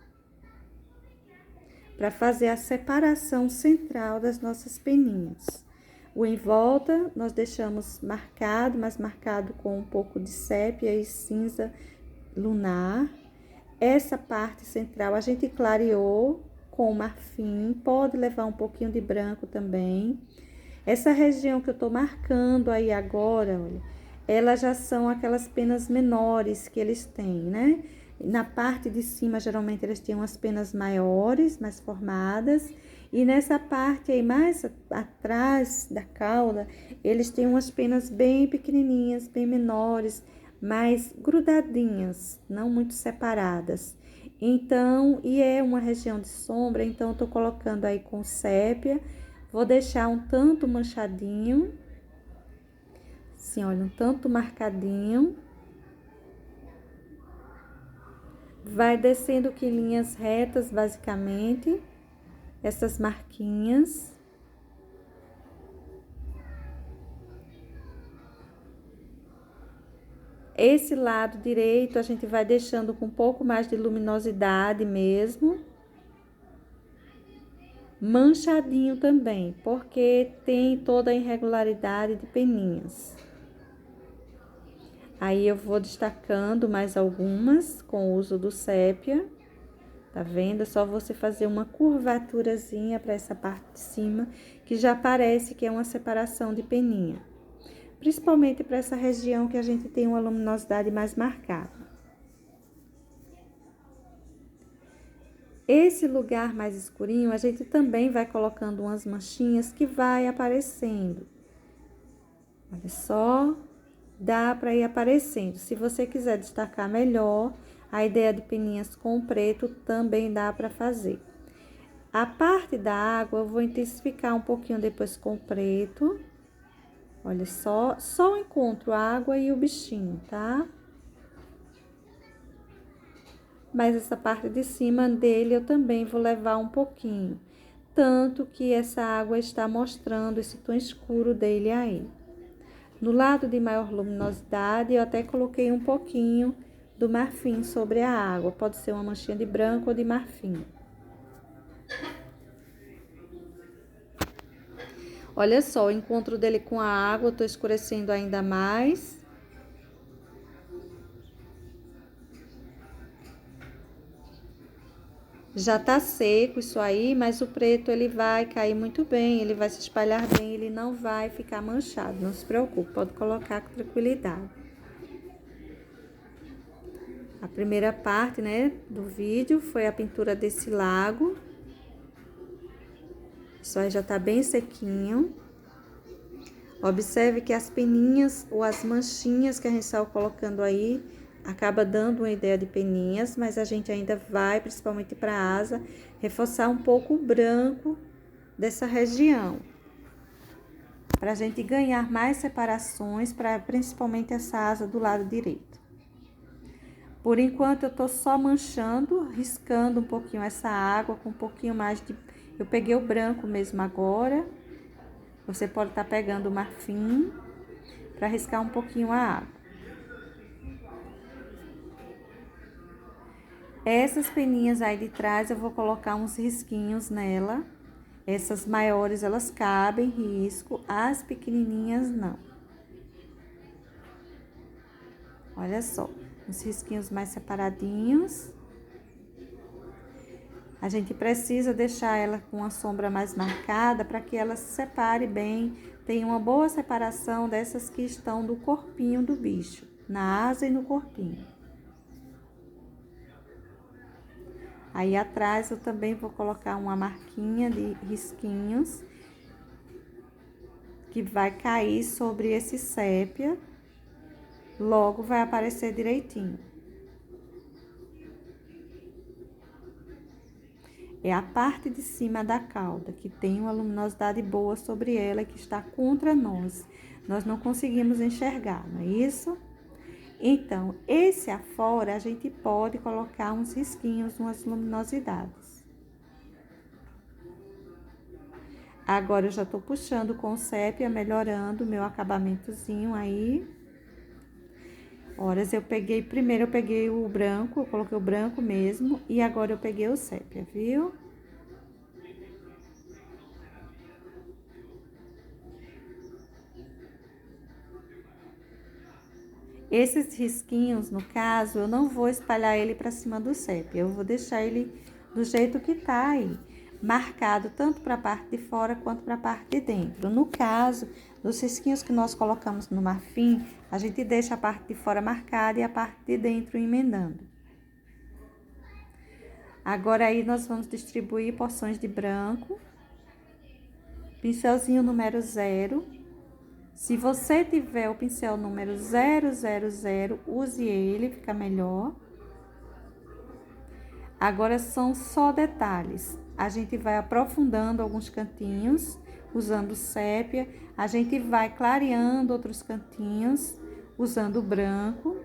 para fazer a separação central das nossas peninhas. O em volta nós deixamos marcado, mas marcado com um pouco de sépia e cinza lunar. Essa parte central a gente clareou com marfim, pode levar um pouquinho de branco também. Essa região que eu tô marcando aí agora, olha, elas já são aquelas penas menores que eles têm, né? Na parte de cima, geralmente, eles têm umas penas maiores, mais formadas. E nessa parte aí, mais atrás da cauda, eles têm umas penas bem pequenininhas, bem menores, mais grudadinhas, não muito separadas. Então, e é uma região de sombra, então eu tô colocando aí com sépia. Vou deixar um tanto manchadinho, assim, olha, um tanto marcadinho. Vai descendo aqui linhas retas, basicamente, essas marquinhas. Esse lado direito a gente vai deixando com um pouco mais de luminosidade mesmo. Manchadinho também, porque tem toda a irregularidade de peninhas. Aí eu vou destacando mais algumas com o uso do sépia. Tá vendo? É só você fazer uma curvaturazinha para essa parte de cima, que já parece que é uma separação de peninha. Principalmente para essa região que a gente tem uma luminosidade mais marcada. Esse lugar mais escurinho, a gente também vai colocando umas manchinhas que vai aparecendo. Olha só, dá para ir aparecendo. Se você quiser destacar melhor, a ideia de peninhas com preto também dá para fazer. A parte da água eu vou intensificar um pouquinho depois com o preto. Olha só o encontro, a água e o bichinho, tá? Mas essa parte de cima dele eu também vou levar um pouquinho. Tanto que essa água está mostrando esse tom escuro dele aí. No lado de maior luminosidade, eu até coloquei um pouquinho do marfim sobre a água. Pode ser uma manchinha de branco ou de marfim. Olha só, o encontro dele com a água, eu tô escurecendo ainda mais. Já tá seco isso aí, mas o preto ele vai cair muito bem, ele vai se espalhar bem, ele não vai ficar manchado, não se preocupe, pode colocar com tranquilidade. A primeira parte, né, do vídeo foi a pintura desse lago. Isso aí já tá bem sequinho. Observe que as peninhas ou as manchinhas que a gente está colocando aí, acaba dando uma ideia de peninhas, mas a gente ainda vai, principalmente para a asa, reforçar um pouco o branco dessa região. Para a gente ganhar mais separações, para principalmente essa asa do lado direito. Por enquanto, eu tô só manchando, riscando um pouquinho essa água, com um pouquinho mais de... Eu peguei o branco mesmo agora. Você pode estar pegando o marfim para riscar um pouquinho a água. Essas peninhas aí de trás, eu vou colocar uns risquinhos nela. Essas maiores, elas cabem, risco. As pequenininhas, não. Olha só, uns risquinhos mais separadinhos. A gente precisa deixar ela com a sombra mais marcada para que ela se separe bem. Tenha uma boa separação dessas que estão do corpinho do bicho, na asa e no corpinho. Aí atrás eu também vou colocar uma marquinha de risquinhos que vai cair sobre esse sépia. Logo vai aparecer direitinho. É a parte de cima da cauda que tem uma luminosidade boa sobre ela que está contra nós. Nós não conseguimos enxergar, não é isso? Então, esse afora a gente pode colocar uns risquinhos, umas luminosidades. Agora, eu já tô puxando com o sépia, melhorando o meu acabamentozinho aí. Horas primeiro eu peguei o branco, eu coloquei o branco mesmo, e agora eu peguei o sépia, viu? Esses risquinhos, no caso, eu não vou espalhar ele para cima do sépia, eu vou deixar ele do jeito que tá aí, marcado tanto para a parte de fora quanto para a parte de dentro. No caso, dos risquinhos que nós colocamos no marfim, a gente deixa a parte de fora marcada e a parte de dentro emendando. Agora aí nós vamos distribuir porções de branco, pincelzinho número 0. Se você tiver o pincel número 000, use ele, fica melhor. Agora são só detalhes. A gente vai aprofundando alguns cantinhos, usando sépia. A gente vai clareando outros cantinhos, usando branco.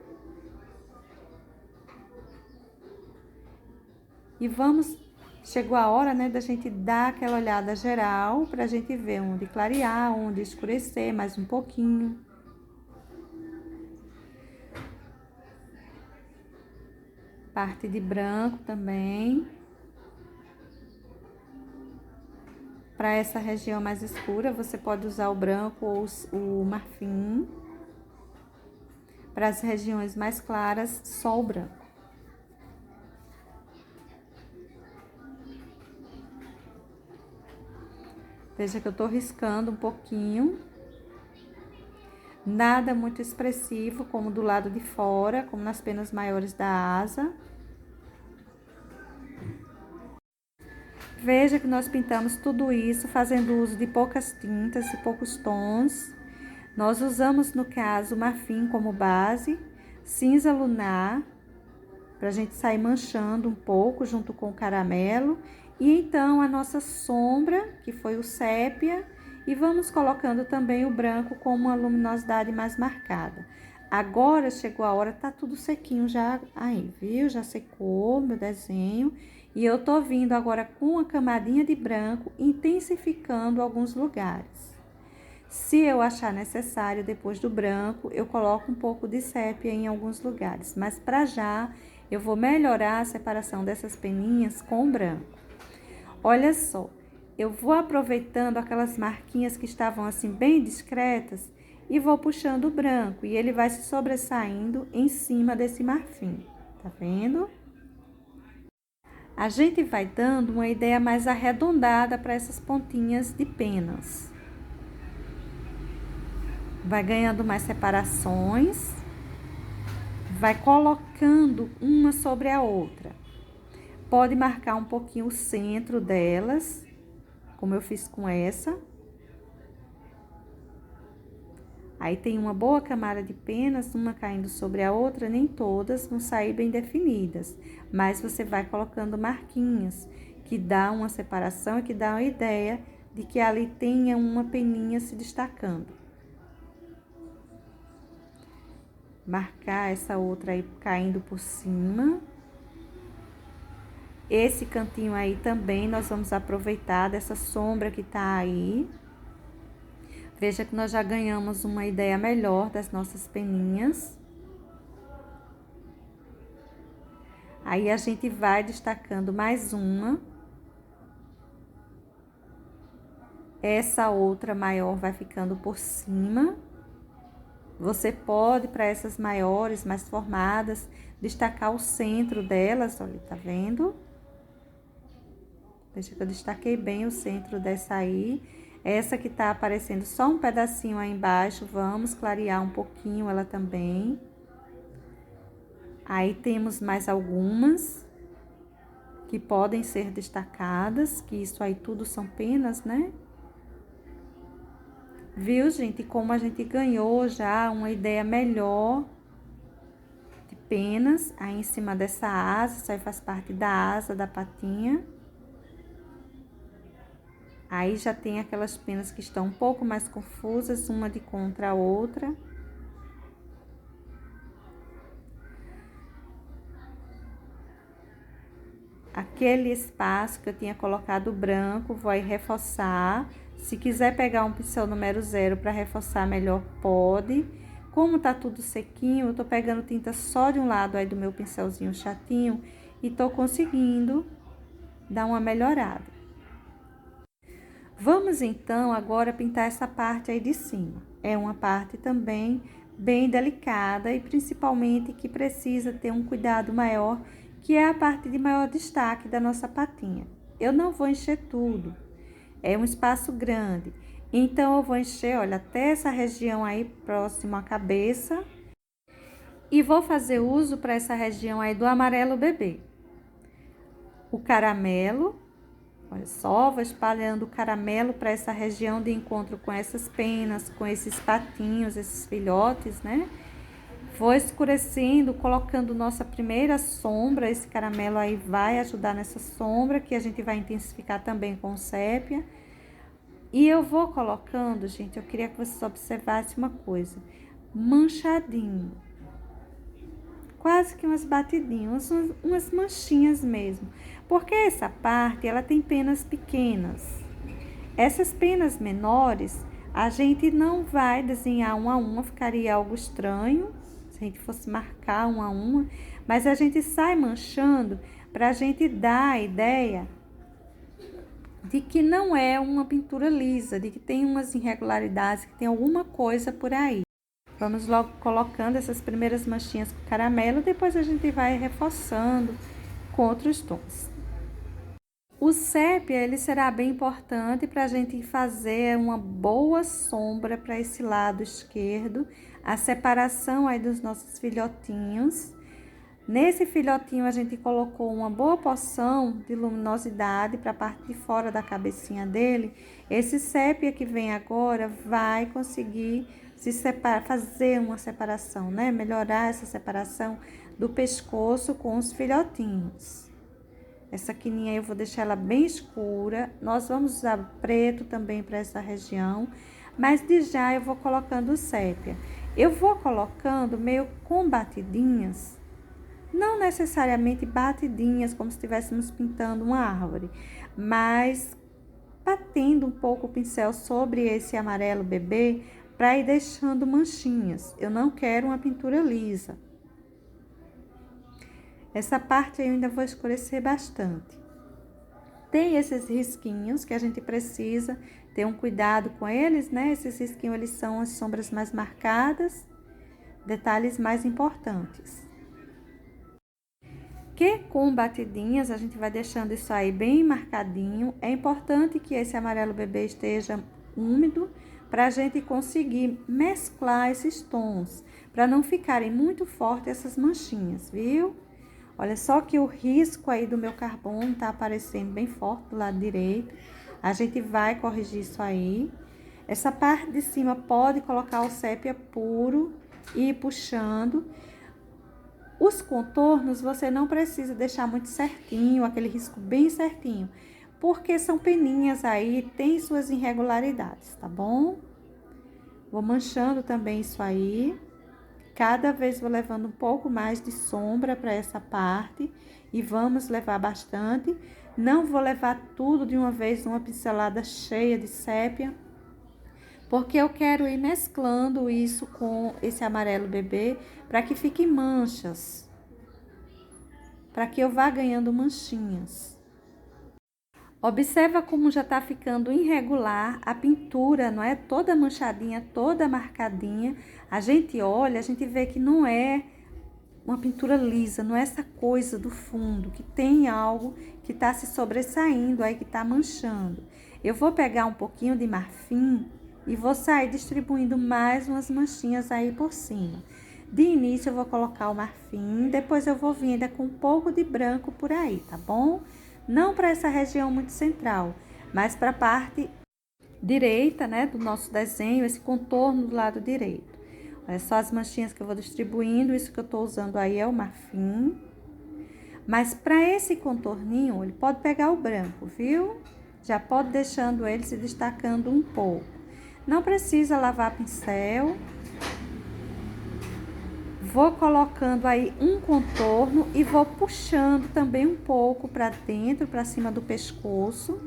E chegou a hora, né, da gente dar aquela olhada geral, pra gente ver onde clarear, onde escurecer mais um pouquinho. Parte de branco também. Para essa região mais escura, você pode usar o branco ou o marfim. Para as regiões mais claras, só o branco. Veja que eu tô riscando um pouquinho. Nada muito expressivo, como do lado de fora, como nas penas maiores da asa. Veja que nós pintamos tudo isso fazendo uso de poucas tintas e poucos tons. Nós usamos, no caso, marfim como base, cinza lunar, para a gente sair manchando um pouco junto com o caramelo. E então a nossa sombra, que foi o sépia, e vamos colocando também o branco com uma luminosidade mais marcada. Agora chegou a hora, tá tudo sequinho já aí, viu? Já secou meu desenho. E eu tô vindo agora com uma camadinha de branco, intensificando alguns lugares. Se eu achar necessário, depois do branco, eu coloco um pouco de sépia em alguns lugares. Mas para já, eu vou melhorar a separação dessas peninhas com o branco. Olha só, eu vou aproveitando aquelas marquinhas que estavam assim bem discretas e vou puxando o branco. E ele vai se sobressaindo em cima desse marfim, tá vendo? A gente vai dando uma ideia mais arredondada para essas pontinhas de penas. Vai ganhando mais separações, vai colocando uma sobre a outra. Pode marcar um pouquinho o centro delas, como eu fiz com essa. Aí tem uma boa camada de penas, uma caindo sobre a outra, nem todas vão sair bem definidas. Mas você vai colocando marquinhas, que dá uma separação e que dá uma ideia de que ali tenha uma peninha se destacando. Marcar essa outra aí caindo por cima. Esse cantinho aí também nós vamos aproveitar dessa sombra que tá aí. Veja que nós já ganhamos uma ideia melhor das nossas peninhas. Aí a gente vai destacando mais uma. Essa outra maior vai ficando por cima. Você pode, para essas maiores, mais formadas, destacar o centro delas, olha, tá vendo? Veja que eu destaquei bem o centro dessa aí. Essa que tá aparecendo só um pedacinho aí embaixo, vamos clarear um pouquinho ela também. Aí temos mais algumas que podem ser destacadas, que isso aí tudo são penas, né? Viu, gente, como a gente ganhou já uma ideia melhor de penas aí em cima dessa asa, isso aí faz parte da asa da patinha. Aí já tem aquelas penas que estão um pouco mais confusas, uma de contra a outra. Aquele espaço que eu tinha colocado branco, vou aí reforçar. Se quiser pegar um pincel número 0 para reforçar melhor, pode. Como tá tudo sequinho, eu tô pegando tinta só de um lado aí do meu pincelzinho chatinho e tô conseguindo dar uma melhorada. Vamos então agora pintar essa parte aí de cima. É uma parte também bem delicada e principalmente que precisa ter um cuidado maior, que é a parte de maior destaque da nossa patinha. Eu não vou encher tudo, é um espaço grande, então eu vou encher, olha, até essa região aí próximo à cabeça e vou fazer uso para essa região aí do amarelo bebê. O caramelo, olha só, vou espalhando o caramelo para essa região de encontro com essas penas, com esses patinhos, esses filhotes, né? Vou escurecendo, colocando nossa primeira sombra. Esse caramelo aí vai ajudar nessa sombra, que a gente vai intensificar também com sépia. E eu vou colocando, gente, eu queria que vocês observassem uma coisa. Manchadinho. Quase que umas batidinhas, umas manchinhas mesmo. Porque essa parte, ela tem penas pequenas. Essas penas menores, a gente não vai desenhar uma a uma, ficaria algo estranho. Se a gente fosse marcar uma a uma, mas a gente sai manchando para a gente dar a ideia de que não é uma pintura lisa, de que tem umas irregularidades, que tem alguma coisa por aí. Vamos logo colocando essas primeiras manchinhas com caramelo, depois a gente vai reforçando com outros tons. O sépia, ele será bem importante para a gente fazer uma boa sombra para esse lado esquerdo, a separação aí dos nossos filhotinhos. Nesse filhotinho, a gente colocou uma boa porção de luminosidade para a parte de fora da cabecinha dele. Esse sépia que vem agora vai conseguir se separar, fazer uma separação, né? Melhorar essa separação do pescoço com os filhotinhos. Essa quininha eu vou deixar ela bem escura. Nós vamos usar preto também para essa região, mas de já eu vou colocando o sépia. Eu vou colocando meio com batidinhas. Não necessariamente batidinhas, como se estivéssemos pintando uma árvore, mas batendo um pouco o pincel sobre esse amarelo bebê para ir deixando manchinhas. Eu não quero uma pintura lisa. Essa parte eu ainda vou escurecer bastante. Tem esses risquinhos que a gente precisa ter um cuidado com eles, né? Esses risquinhos, eles são as sombras mais marcadas, detalhes mais importantes. Que com batidinhas a gente vai deixando isso aí bem marcadinho. É importante que esse amarelo bebê esteja úmido para a gente conseguir mesclar esses tons, para não ficarem muito fortes essas manchinhas, viu? Olha só que o risco aí do meu carbono tá aparecendo bem forte do lado direito. A gente vai corrigir isso aí. Essa parte de cima pode colocar o sépia puro e ir puxando. Os contornos você não precisa deixar muito certinho, aquele risco bem certinho, porque são peninhas aí, tem suas irregularidades, tá bom? Vou manchando também isso aí. Cada vez vou levando um pouco mais de sombra para essa parte e vamos levar bastante. Não vou levar tudo de uma vez numa pincelada cheia de sépia, porque eu quero ir mesclando isso com esse amarelo bebê para que fique manchas, para que eu vá ganhando manchinhas. Observa como já tá ficando irregular a pintura, não é? Toda manchadinha, toda marcadinha. A gente olha, a gente vê que não é uma pintura lisa, não é essa coisa do fundo, que tem algo que tá se sobressaindo aí, que tá manchando. Eu vou pegar um pouquinho de marfim e vou sair distribuindo mais umas manchinhas aí por cima. De início eu vou colocar o marfim, depois eu vou vir ainda com um pouco de branco por aí, tá bom? Não para essa região muito central, mas para a parte direita, né, do nosso desenho, esse contorno do lado direito. Olha só as manchinhas que eu vou distribuindo, isso que eu tô usando aí é o marfim. Mas para esse contorninho, ele pode pegar o branco, viu? Já pode deixando ele se destacando um pouco. Não precisa lavar pincel. Vou colocando aí um contorno e vou puxando também um pouco para dentro, para cima do pescoço,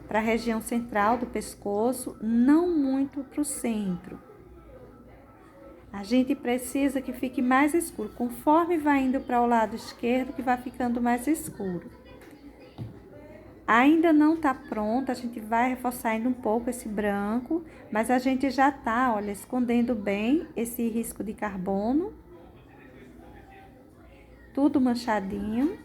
para a região central do pescoço, não muito para o centro. A gente precisa que fique mais escuro, conforme vai indo para o lado esquerdo, que vai ficando mais escuro. Ainda não tá pronta, a gente vai reforçar ainda um pouco esse branco, mas a gente já tá, olha, escondendo bem esse risco de carbono. Tudo manchadinho.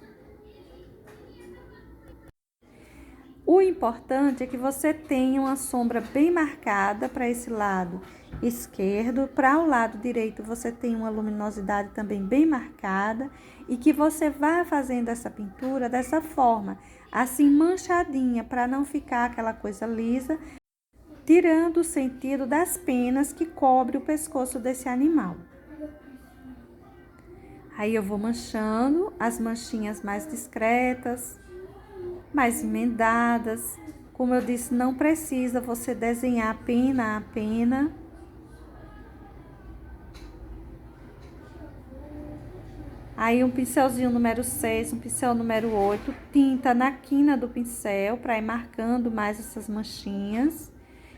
O importante é que você tenha uma sombra bem marcada para esse lado esquerdo, para o lado direito você tem uma luminosidade também bem marcada e que você vá fazendo essa pintura dessa forma, assim manchadinha, para não ficar aquela coisa lisa, tirando o sentido das penas que cobre o pescoço desse animal. Aí eu vou manchando as manchinhas mais discretas, mais emendadas. Como eu disse, não precisa você desenhar pena a pena. Aí um pincelzinho número 6, um pincel número 8, tinta na quina do pincel para ir marcando mais essas manchinhas.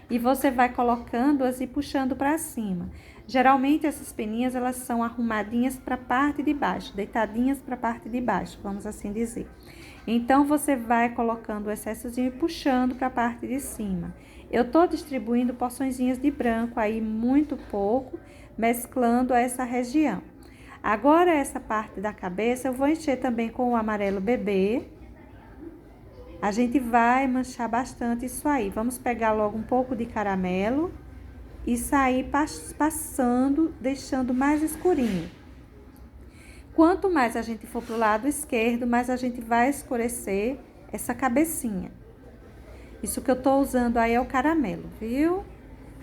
E você vai colocando-as e puxando para cima. Geralmente essas peninhas elas são arrumadinhas para a parte de baixo, deitadinhas para a parte de baixo, vamos assim dizer. Então você vai colocando o excessozinho e puxando para a parte de cima. Eu tô distribuindo porçõezinhas de branco aí muito pouco, mesclando essa região. Agora essa parte da cabeça eu vou encher também com o amarelo bebê. A gente vai manchar bastante isso aí. Vamos pegar logo um pouco de caramelo e sair passando, deixando mais escurinho. Quanto mais a gente for pro lado esquerdo, mais a gente vai escurecer essa cabecinha. Isso que eu tô usando aí é o caramelo, viu?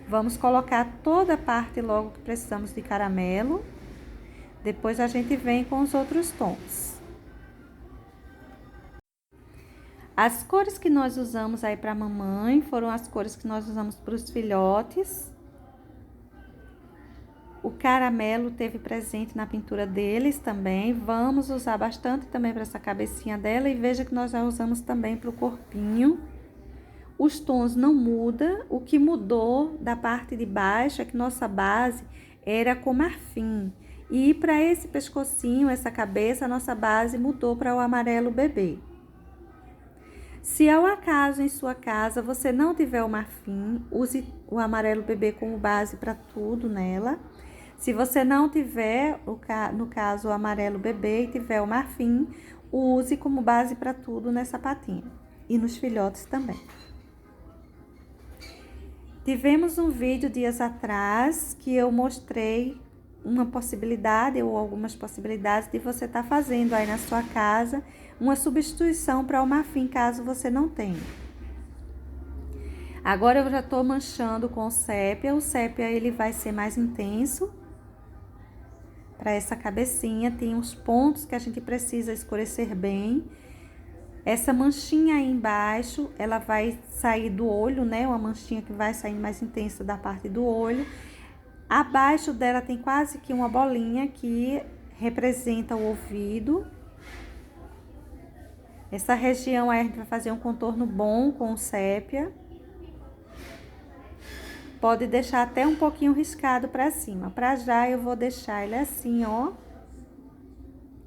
Vamos colocar toda a parte logo que precisamos de caramelo. Depois a gente vem com os outros tons. As cores que nós usamos aí para a mamãe foram as cores que nós usamos para os filhotes. O caramelo teve presente na pintura deles também. Vamos usar bastante também para essa cabecinha dela. E veja que nós já usamos também para o corpinho. Os tons não mudam. O que mudou da parte de baixo é que nossa base era com marfim. E para esse pescocinho, essa cabeça, a nossa base mudou para o amarelo bebê. Se ao acaso em sua casa você não tiver o marfim, use o amarelo bebê como base para tudo nela. Se você não tiver, no caso, o amarelo bebê e tiver o marfim, use como base para tudo nessa patinha. E nos filhotes também. Tivemos um vídeo dias atrás que eu mostrei uma possibilidade ou algumas possibilidades de você estar fazendo aí na sua casa uma substituição para o marfim, caso você não tenha. Agora eu já estou manchando com o sépia. O sépia ele vai ser mais intenso para essa cabecinha. Tem uns pontos que a gente precisa escurecer bem. Essa manchinha aí embaixo, ela vai sair do olho, né? Uma manchinha que vai sair mais intensa da parte do olho. Abaixo dela tem quase que uma bolinha que representa o ouvido. Essa região aí a gente vai fazer um contorno bom com o sépia. Pode deixar até um pouquinho riscado para cima. Para já eu vou deixar ele assim, ó.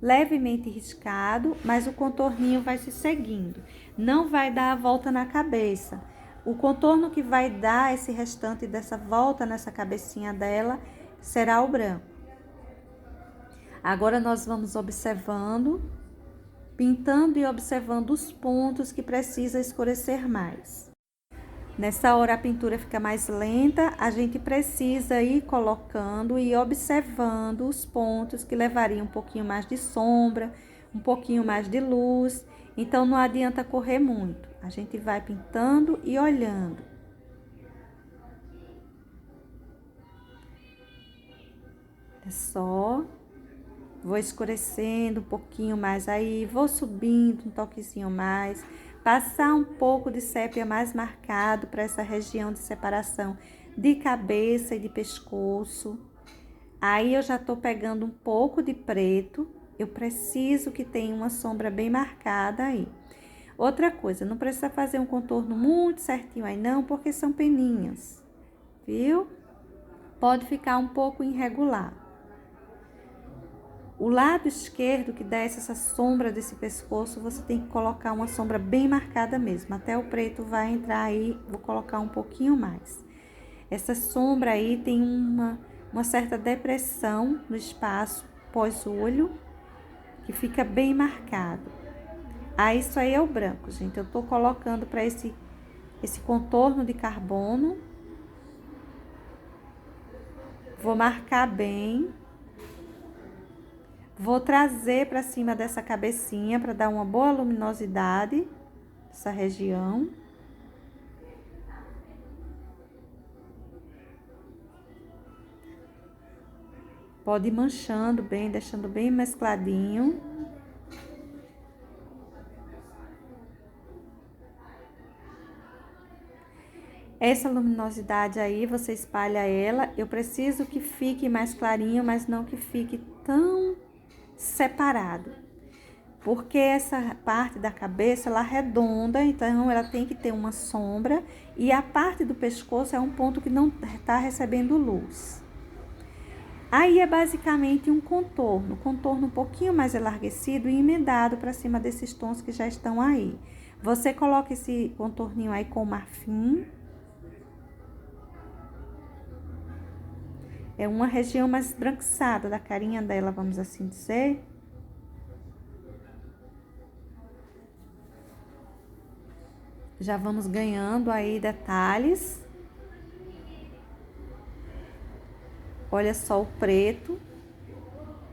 Levemente riscado, mas o contorninho vai se seguindo. Não vai dar a volta na cabeça. O contorno que vai dar esse restante dessa volta nessa cabecinha dela será o branco. Agora nós vamos observando, pintando e observando os pontos que precisa escurecer mais. Nessa hora a pintura fica mais lenta, a gente precisa ir colocando e observando os pontos que levariam um pouquinho mais de sombra, um pouquinho mais de luz. Então não adianta correr muito, a gente vai pintando e olhando. É só, vou escurecendo um pouquinho mais aí, vou subindo um toquezinho mais. Passar um pouco de sépia mais marcado para essa região de separação de cabeça e de pescoço. Aí eu já tô pegando um pouco de preto. Eu preciso que tenha uma sombra bem marcada aí. Outra coisa, não precisa fazer um contorno muito certinho aí não, porque são peninhas, viu? Pode ficar um pouco irregular. O lado esquerdo que desce essa sombra desse pescoço, você tem que colocar uma sombra bem marcada mesmo. Até o preto vai entrar aí, vou colocar um pouquinho mais. Essa sombra aí tem uma certa depressão no espaço pós-olho, que fica bem marcado. Aí isso aí é o branco, gente. Eu tô colocando para esse contorno de carbono. Vou marcar bem. Vou trazer para cima dessa cabecinha para dar uma boa luminosidade nessa região. Pode ir manchando bem, deixando bem mescladinho. Essa luminosidade aí, você espalha ela. Eu preciso que fique mais clarinho, mas não que fique tão separado, porque essa parte da cabeça ela é redonda, então ela tem que ter uma sombra, e a parte do pescoço é um ponto que não está recebendo luz. Aí é basicamente um contorno um pouquinho mais enlarguecido e emendado para cima desses tons que já estão aí. Você coloca esse contorninho aí com marfim. É uma região mais esbranquiçada da carinha dela, vamos assim dizer. Já vamos ganhando aí detalhes. Olha só o preto,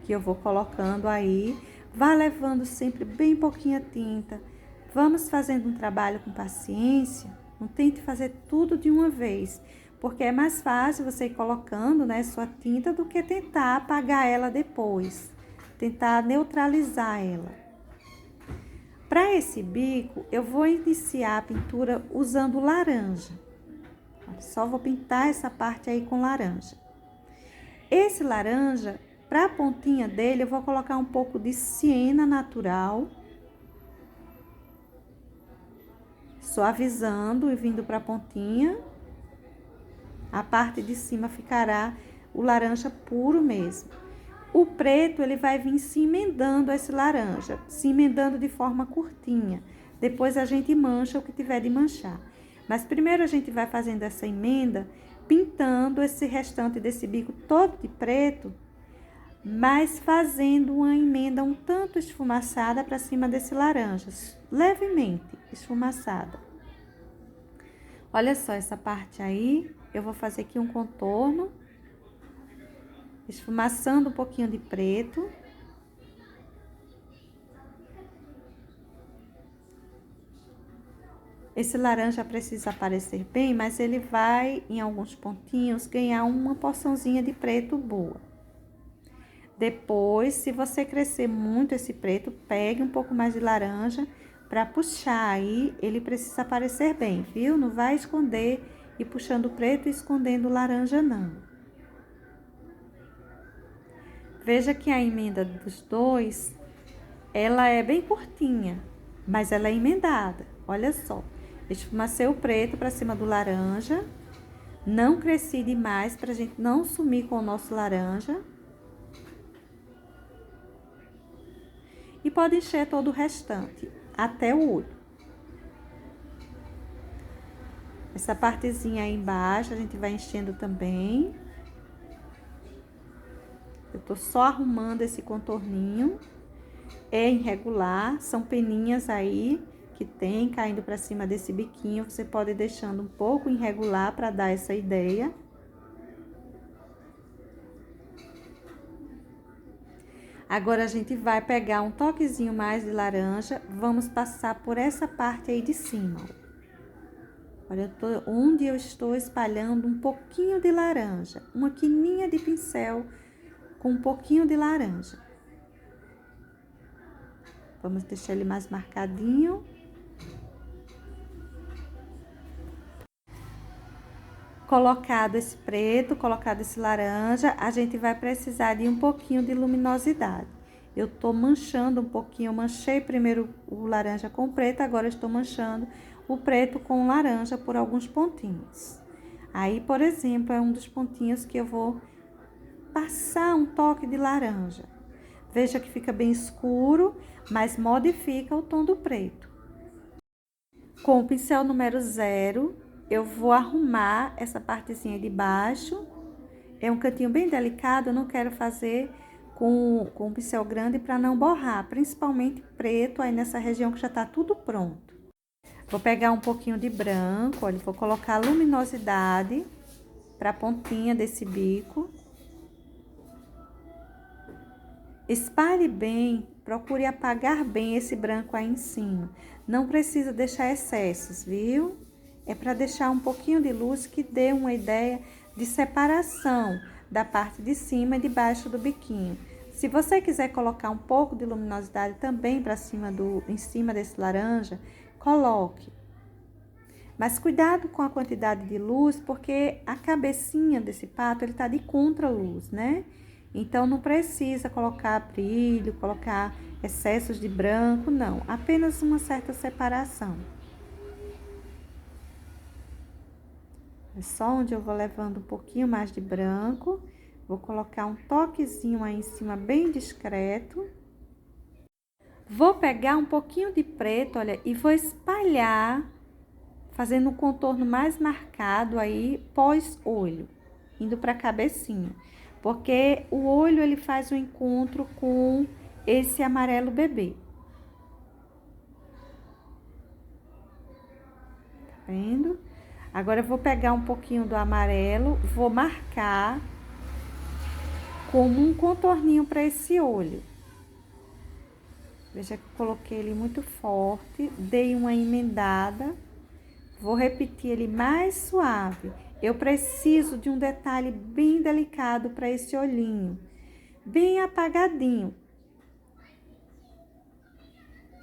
que eu vou colocando aí. Vá levando sempre bem pouquinha tinta. Vamos fazendo um trabalho com paciência. Não tente fazer tudo de uma vez, porque é mais fácil você ir colocando, né, sua tinta do que tentar apagar ela depois. Tentar neutralizar ela. Para esse bico, eu vou iniciar a pintura usando laranja. Só vou pintar essa parte aí com laranja. Esse laranja, para a pontinha dele, eu vou colocar um pouco de siena natural. Suavizando e vindo para a pontinha. A parte de cima ficará o laranja puro mesmo. O preto, ele vai vir se emendando esse laranja, se emendando de forma curtinha. Depois a gente mancha o que tiver de manchar. Mas primeiro a gente vai fazendo essa emenda, pintando esse restante desse bico todo de preto, mas fazendo uma emenda um tanto esfumaçada para cima desse laranja, levemente esfumaçada. Olha só essa parte aí, eu vou fazer aqui um contorno, esfumaçando um pouquinho de preto. Esse laranja precisa aparecer bem, mas ele vai, em alguns pontinhos, ganhar uma porçãozinha de preto boa. Depois, se você crescer muito esse preto, pegue um pouco mais de laranja para puxar aí, ele precisa aparecer bem, viu? Não vai esconder e puxando o preto e escondendo o laranja, não. Veja que a emenda dos dois, ela é bem curtinha, mas ela é emendada. Olha só, esfumacei o preto para cima do laranja, não cresci demais para a gente não sumir com o nosso laranja. E pode encher todo o restante, até o olho. Essa partezinha aí embaixo, a gente vai enchendo também. Eu tô só arrumando esse contorninho. É irregular, são peninhas aí que tem caindo pra cima desse biquinho. Você pode ir deixando um pouco irregular para dar essa ideia. Agora, a gente vai pegar um toquezinho mais de laranja, vamos passar por essa parte aí de cima, ó. Olha, onde eu estou espalhando um pouquinho de laranja, uma quininha de pincel com um pouquinho de laranja. Vamos deixar ele mais marcadinho. Colocado esse preto, colocado esse laranja, a gente vai precisar de um pouquinho de luminosidade. Eu tô manchando um pouquinho, eu manchei primeiro o laranja com o preto, agora eu estou manchando o preto com laranja por alguns pontinhos. Aí, por exemplo, é um dos pontinhos que eu vou passar um toque de laranja. Veja que fica bem escuro, mas modifica o tom do preto. Com o pincel número 0, eu vou arrumar essa partezinha de baixo. É um cantinho bem delicado, eu não quero fazer com o pincel grande para não borrar, principalmente preto aí nessa região que já tá tudo pronto. Vou pegar um pouquinho de branco, olha, vou colocar luminosidade para a pontinha desse bico. Espalhe bem, procure apagar bem esse branco aí em cima. Não precisa deixar excessos, viu? É para deixar um pouquinho de luz que dê uma ideia de separação da parte de cima e de baixo do biquinho. Se você quiser colocar um pouco de luminosidade também para cima em cima desse laranja, coloque. Mas cuidado com a quantidade de luz, porque a cabecinha desse pato, ele tá de contra-luz, né? Então, não precisa colocar brilho, colocar excessos de branco, não. Apenas uma certa separação. É só onde eu vou levando um pouquinho mais de branco. Vou colocar um toquezinho aí em cima, bem discreto. Vou pegar um pouquinho de preto, olha, e vou espalhar, fazendo um contorno mais marcado aí, pós-olho, indo pra cabecinha. Porque o olho, ele faz o encontro com esse amarelo bebê. Tá vendo? Agora, eu vou pegar um pouquinho do amarelo, vou marcar como um contorninho para esse olho. Veja que eu coloquei ele muito forte, dei uma emendada. Vou repetir ele mais suave. Eu preciso de um detalhe bem delicado para esse olhinho, bem apagadinho.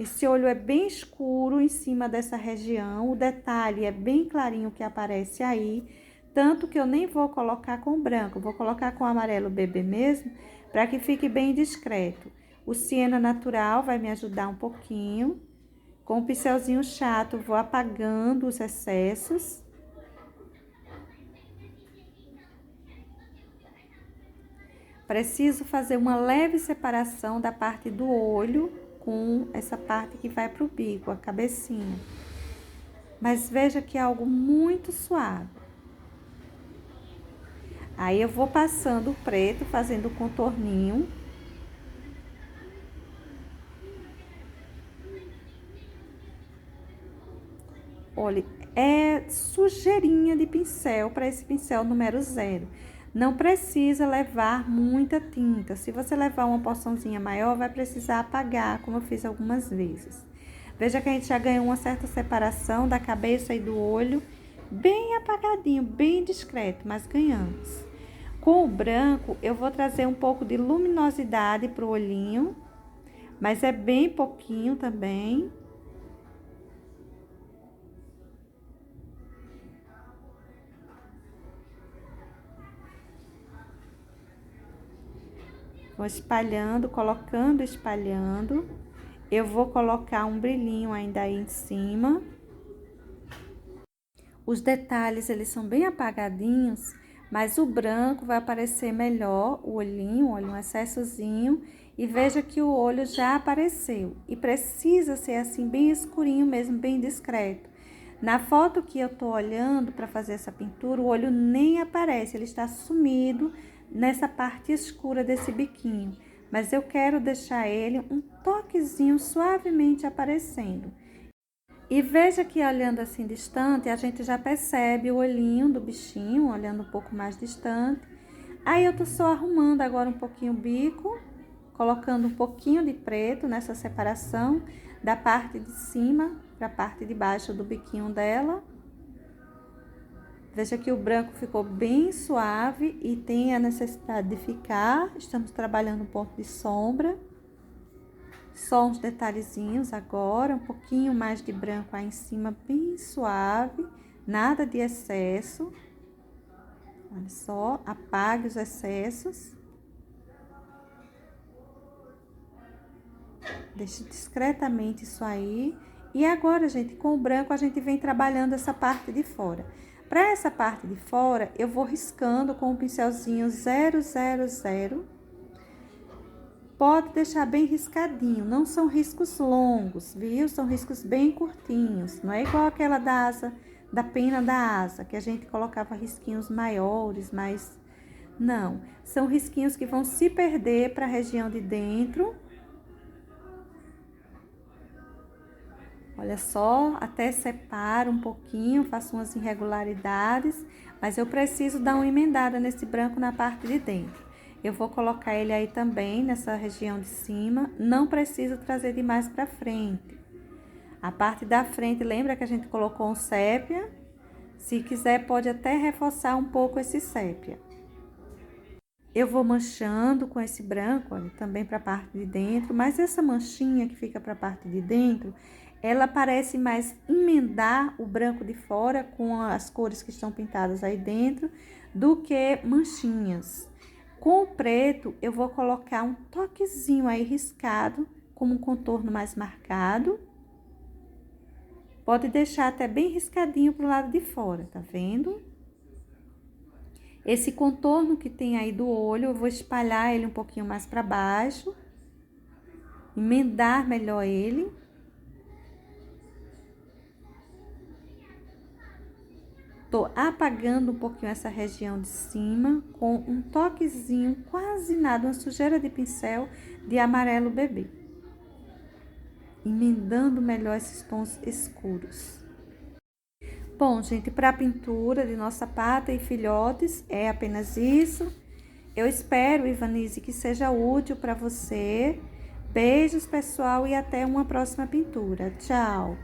Esse olho é bem escuro em cima dessa região, o detalhe é bem clarinho que aparece aí, tanto que eu nem vou colocar com branco, vou colocar com amarelo bebê mesmo, para que fique bem discreto. O siena natural vai me ajudar um pouquinho. Com o pincelzinho chato, vou apagando os excessos. Preciso fazer uma leve separação da parte do olho com essa parte que vai pro bico, a cabecinha. Mas veja que é algo muito suave. Aí eu vou passando o preto, fazendo o contorninho. Olha, é sujeirinha de pincel para esse pincel número 0. Não precisa levar muita tinta. Se você levar uma porçãozinha maior, vai precisar apagar, como eu fiz algumas vezes. Veja que a gente já ganhou uma certa separação da cabeça e do olho, bem apagadinho, bem discreto, mas ganhamos. Com o branco, eu vou trazer um pouco de luminosidade pro olhinho, mas é bem pouquinho também. Vou espalhando, colocando, espalhando. Eu vou colocar um brilhinho ainda aí em cima. Os detalhes, eles são bem apagadinhos, mas o branco vai aparecer melhor, o olhinho, olha, um excessozinho. E veja que o olho já apareceu. E precisa ser assim, bem escurinho mesmo, bem discreto. Na foto que eu tô olhando para fazer essa pintura, o olho nem aparece, ele está sumido nessa parte escura desse biquinho. Mas eu quero deixar ele um toquezinho suavemente aparecendo. E veja que olhando assim distante, a gente já percebe o olhinho do bichinho, olhando um pouco mais distante. Aí eu tô só arrumando agora um pouquinho o bico, colocando um pouquinho de preto nessa separação da parte de cima para a parte de baixo do biquinho dela. Veja que o branco ficou bem suave e tem a necessidade de ficar. Estamos trabalhando um ponto de sombra. Só uns detalhezinhos agora, um pouquinho mais de branco aí em cima, bem suave, nada de excesso. Olha só, apague os excessos. Deixe discretamente isso aí. E agora, gente, com o branco a gente vem trabalhando essa parte de fora. Para essa parte de fora, eu vou riscando com o pincelzinho 000. Pode deixar bem riscadinho, não são riscos longos, viu? São riscos bem curtinhos, não é igual aquela da asa, da pena da asa, que a gente colocava risquinhos maiores, mas não. São risquinhos que vão se perder para a região de dentro. Olha só, até separo um pouquinho, faço umas irregularidades, mas eu preciso dar uma emendada nesse branco na parte de dentro. Eu vou colocar ele aí também, nessa região de cima, não preciso trazer demais para frente. A parte da frente, lembra que a gente colocou um sépia? Se quiser, pode até reforçar um pouco esse sépia. Eu vou manchando com esse branco, olha, também para a parte de dentro, mas essa manchinha que fica para a parte de dentro, ela parece mais emendar o branco de fora com as cores que estão pintadas aí dentro, do que manchinhas. Com o preto, eu vou colocar um toquezinho aí riscado, como um contorno mais marcado. Pode deixar até bem riscadinho pro lado de fora, tá vendo? Esse contorno que tem aí do olho, eu vou espalhar ele um pouquinho mais para baixo. Emendar melhor ele. Tô apagando um pouquinho essa região de cima com um toquezinho, quase nada, uma sujeira de pincel de amarelo bebê. Emendando melhor esses tons escuros. Bom, gente, para a pintura de nossa pata e filhotes é apenas isso. Eu espero, Ivanise, que seja útil para você. Beijos, pessoal, e até uma próxima pintura. Tchau!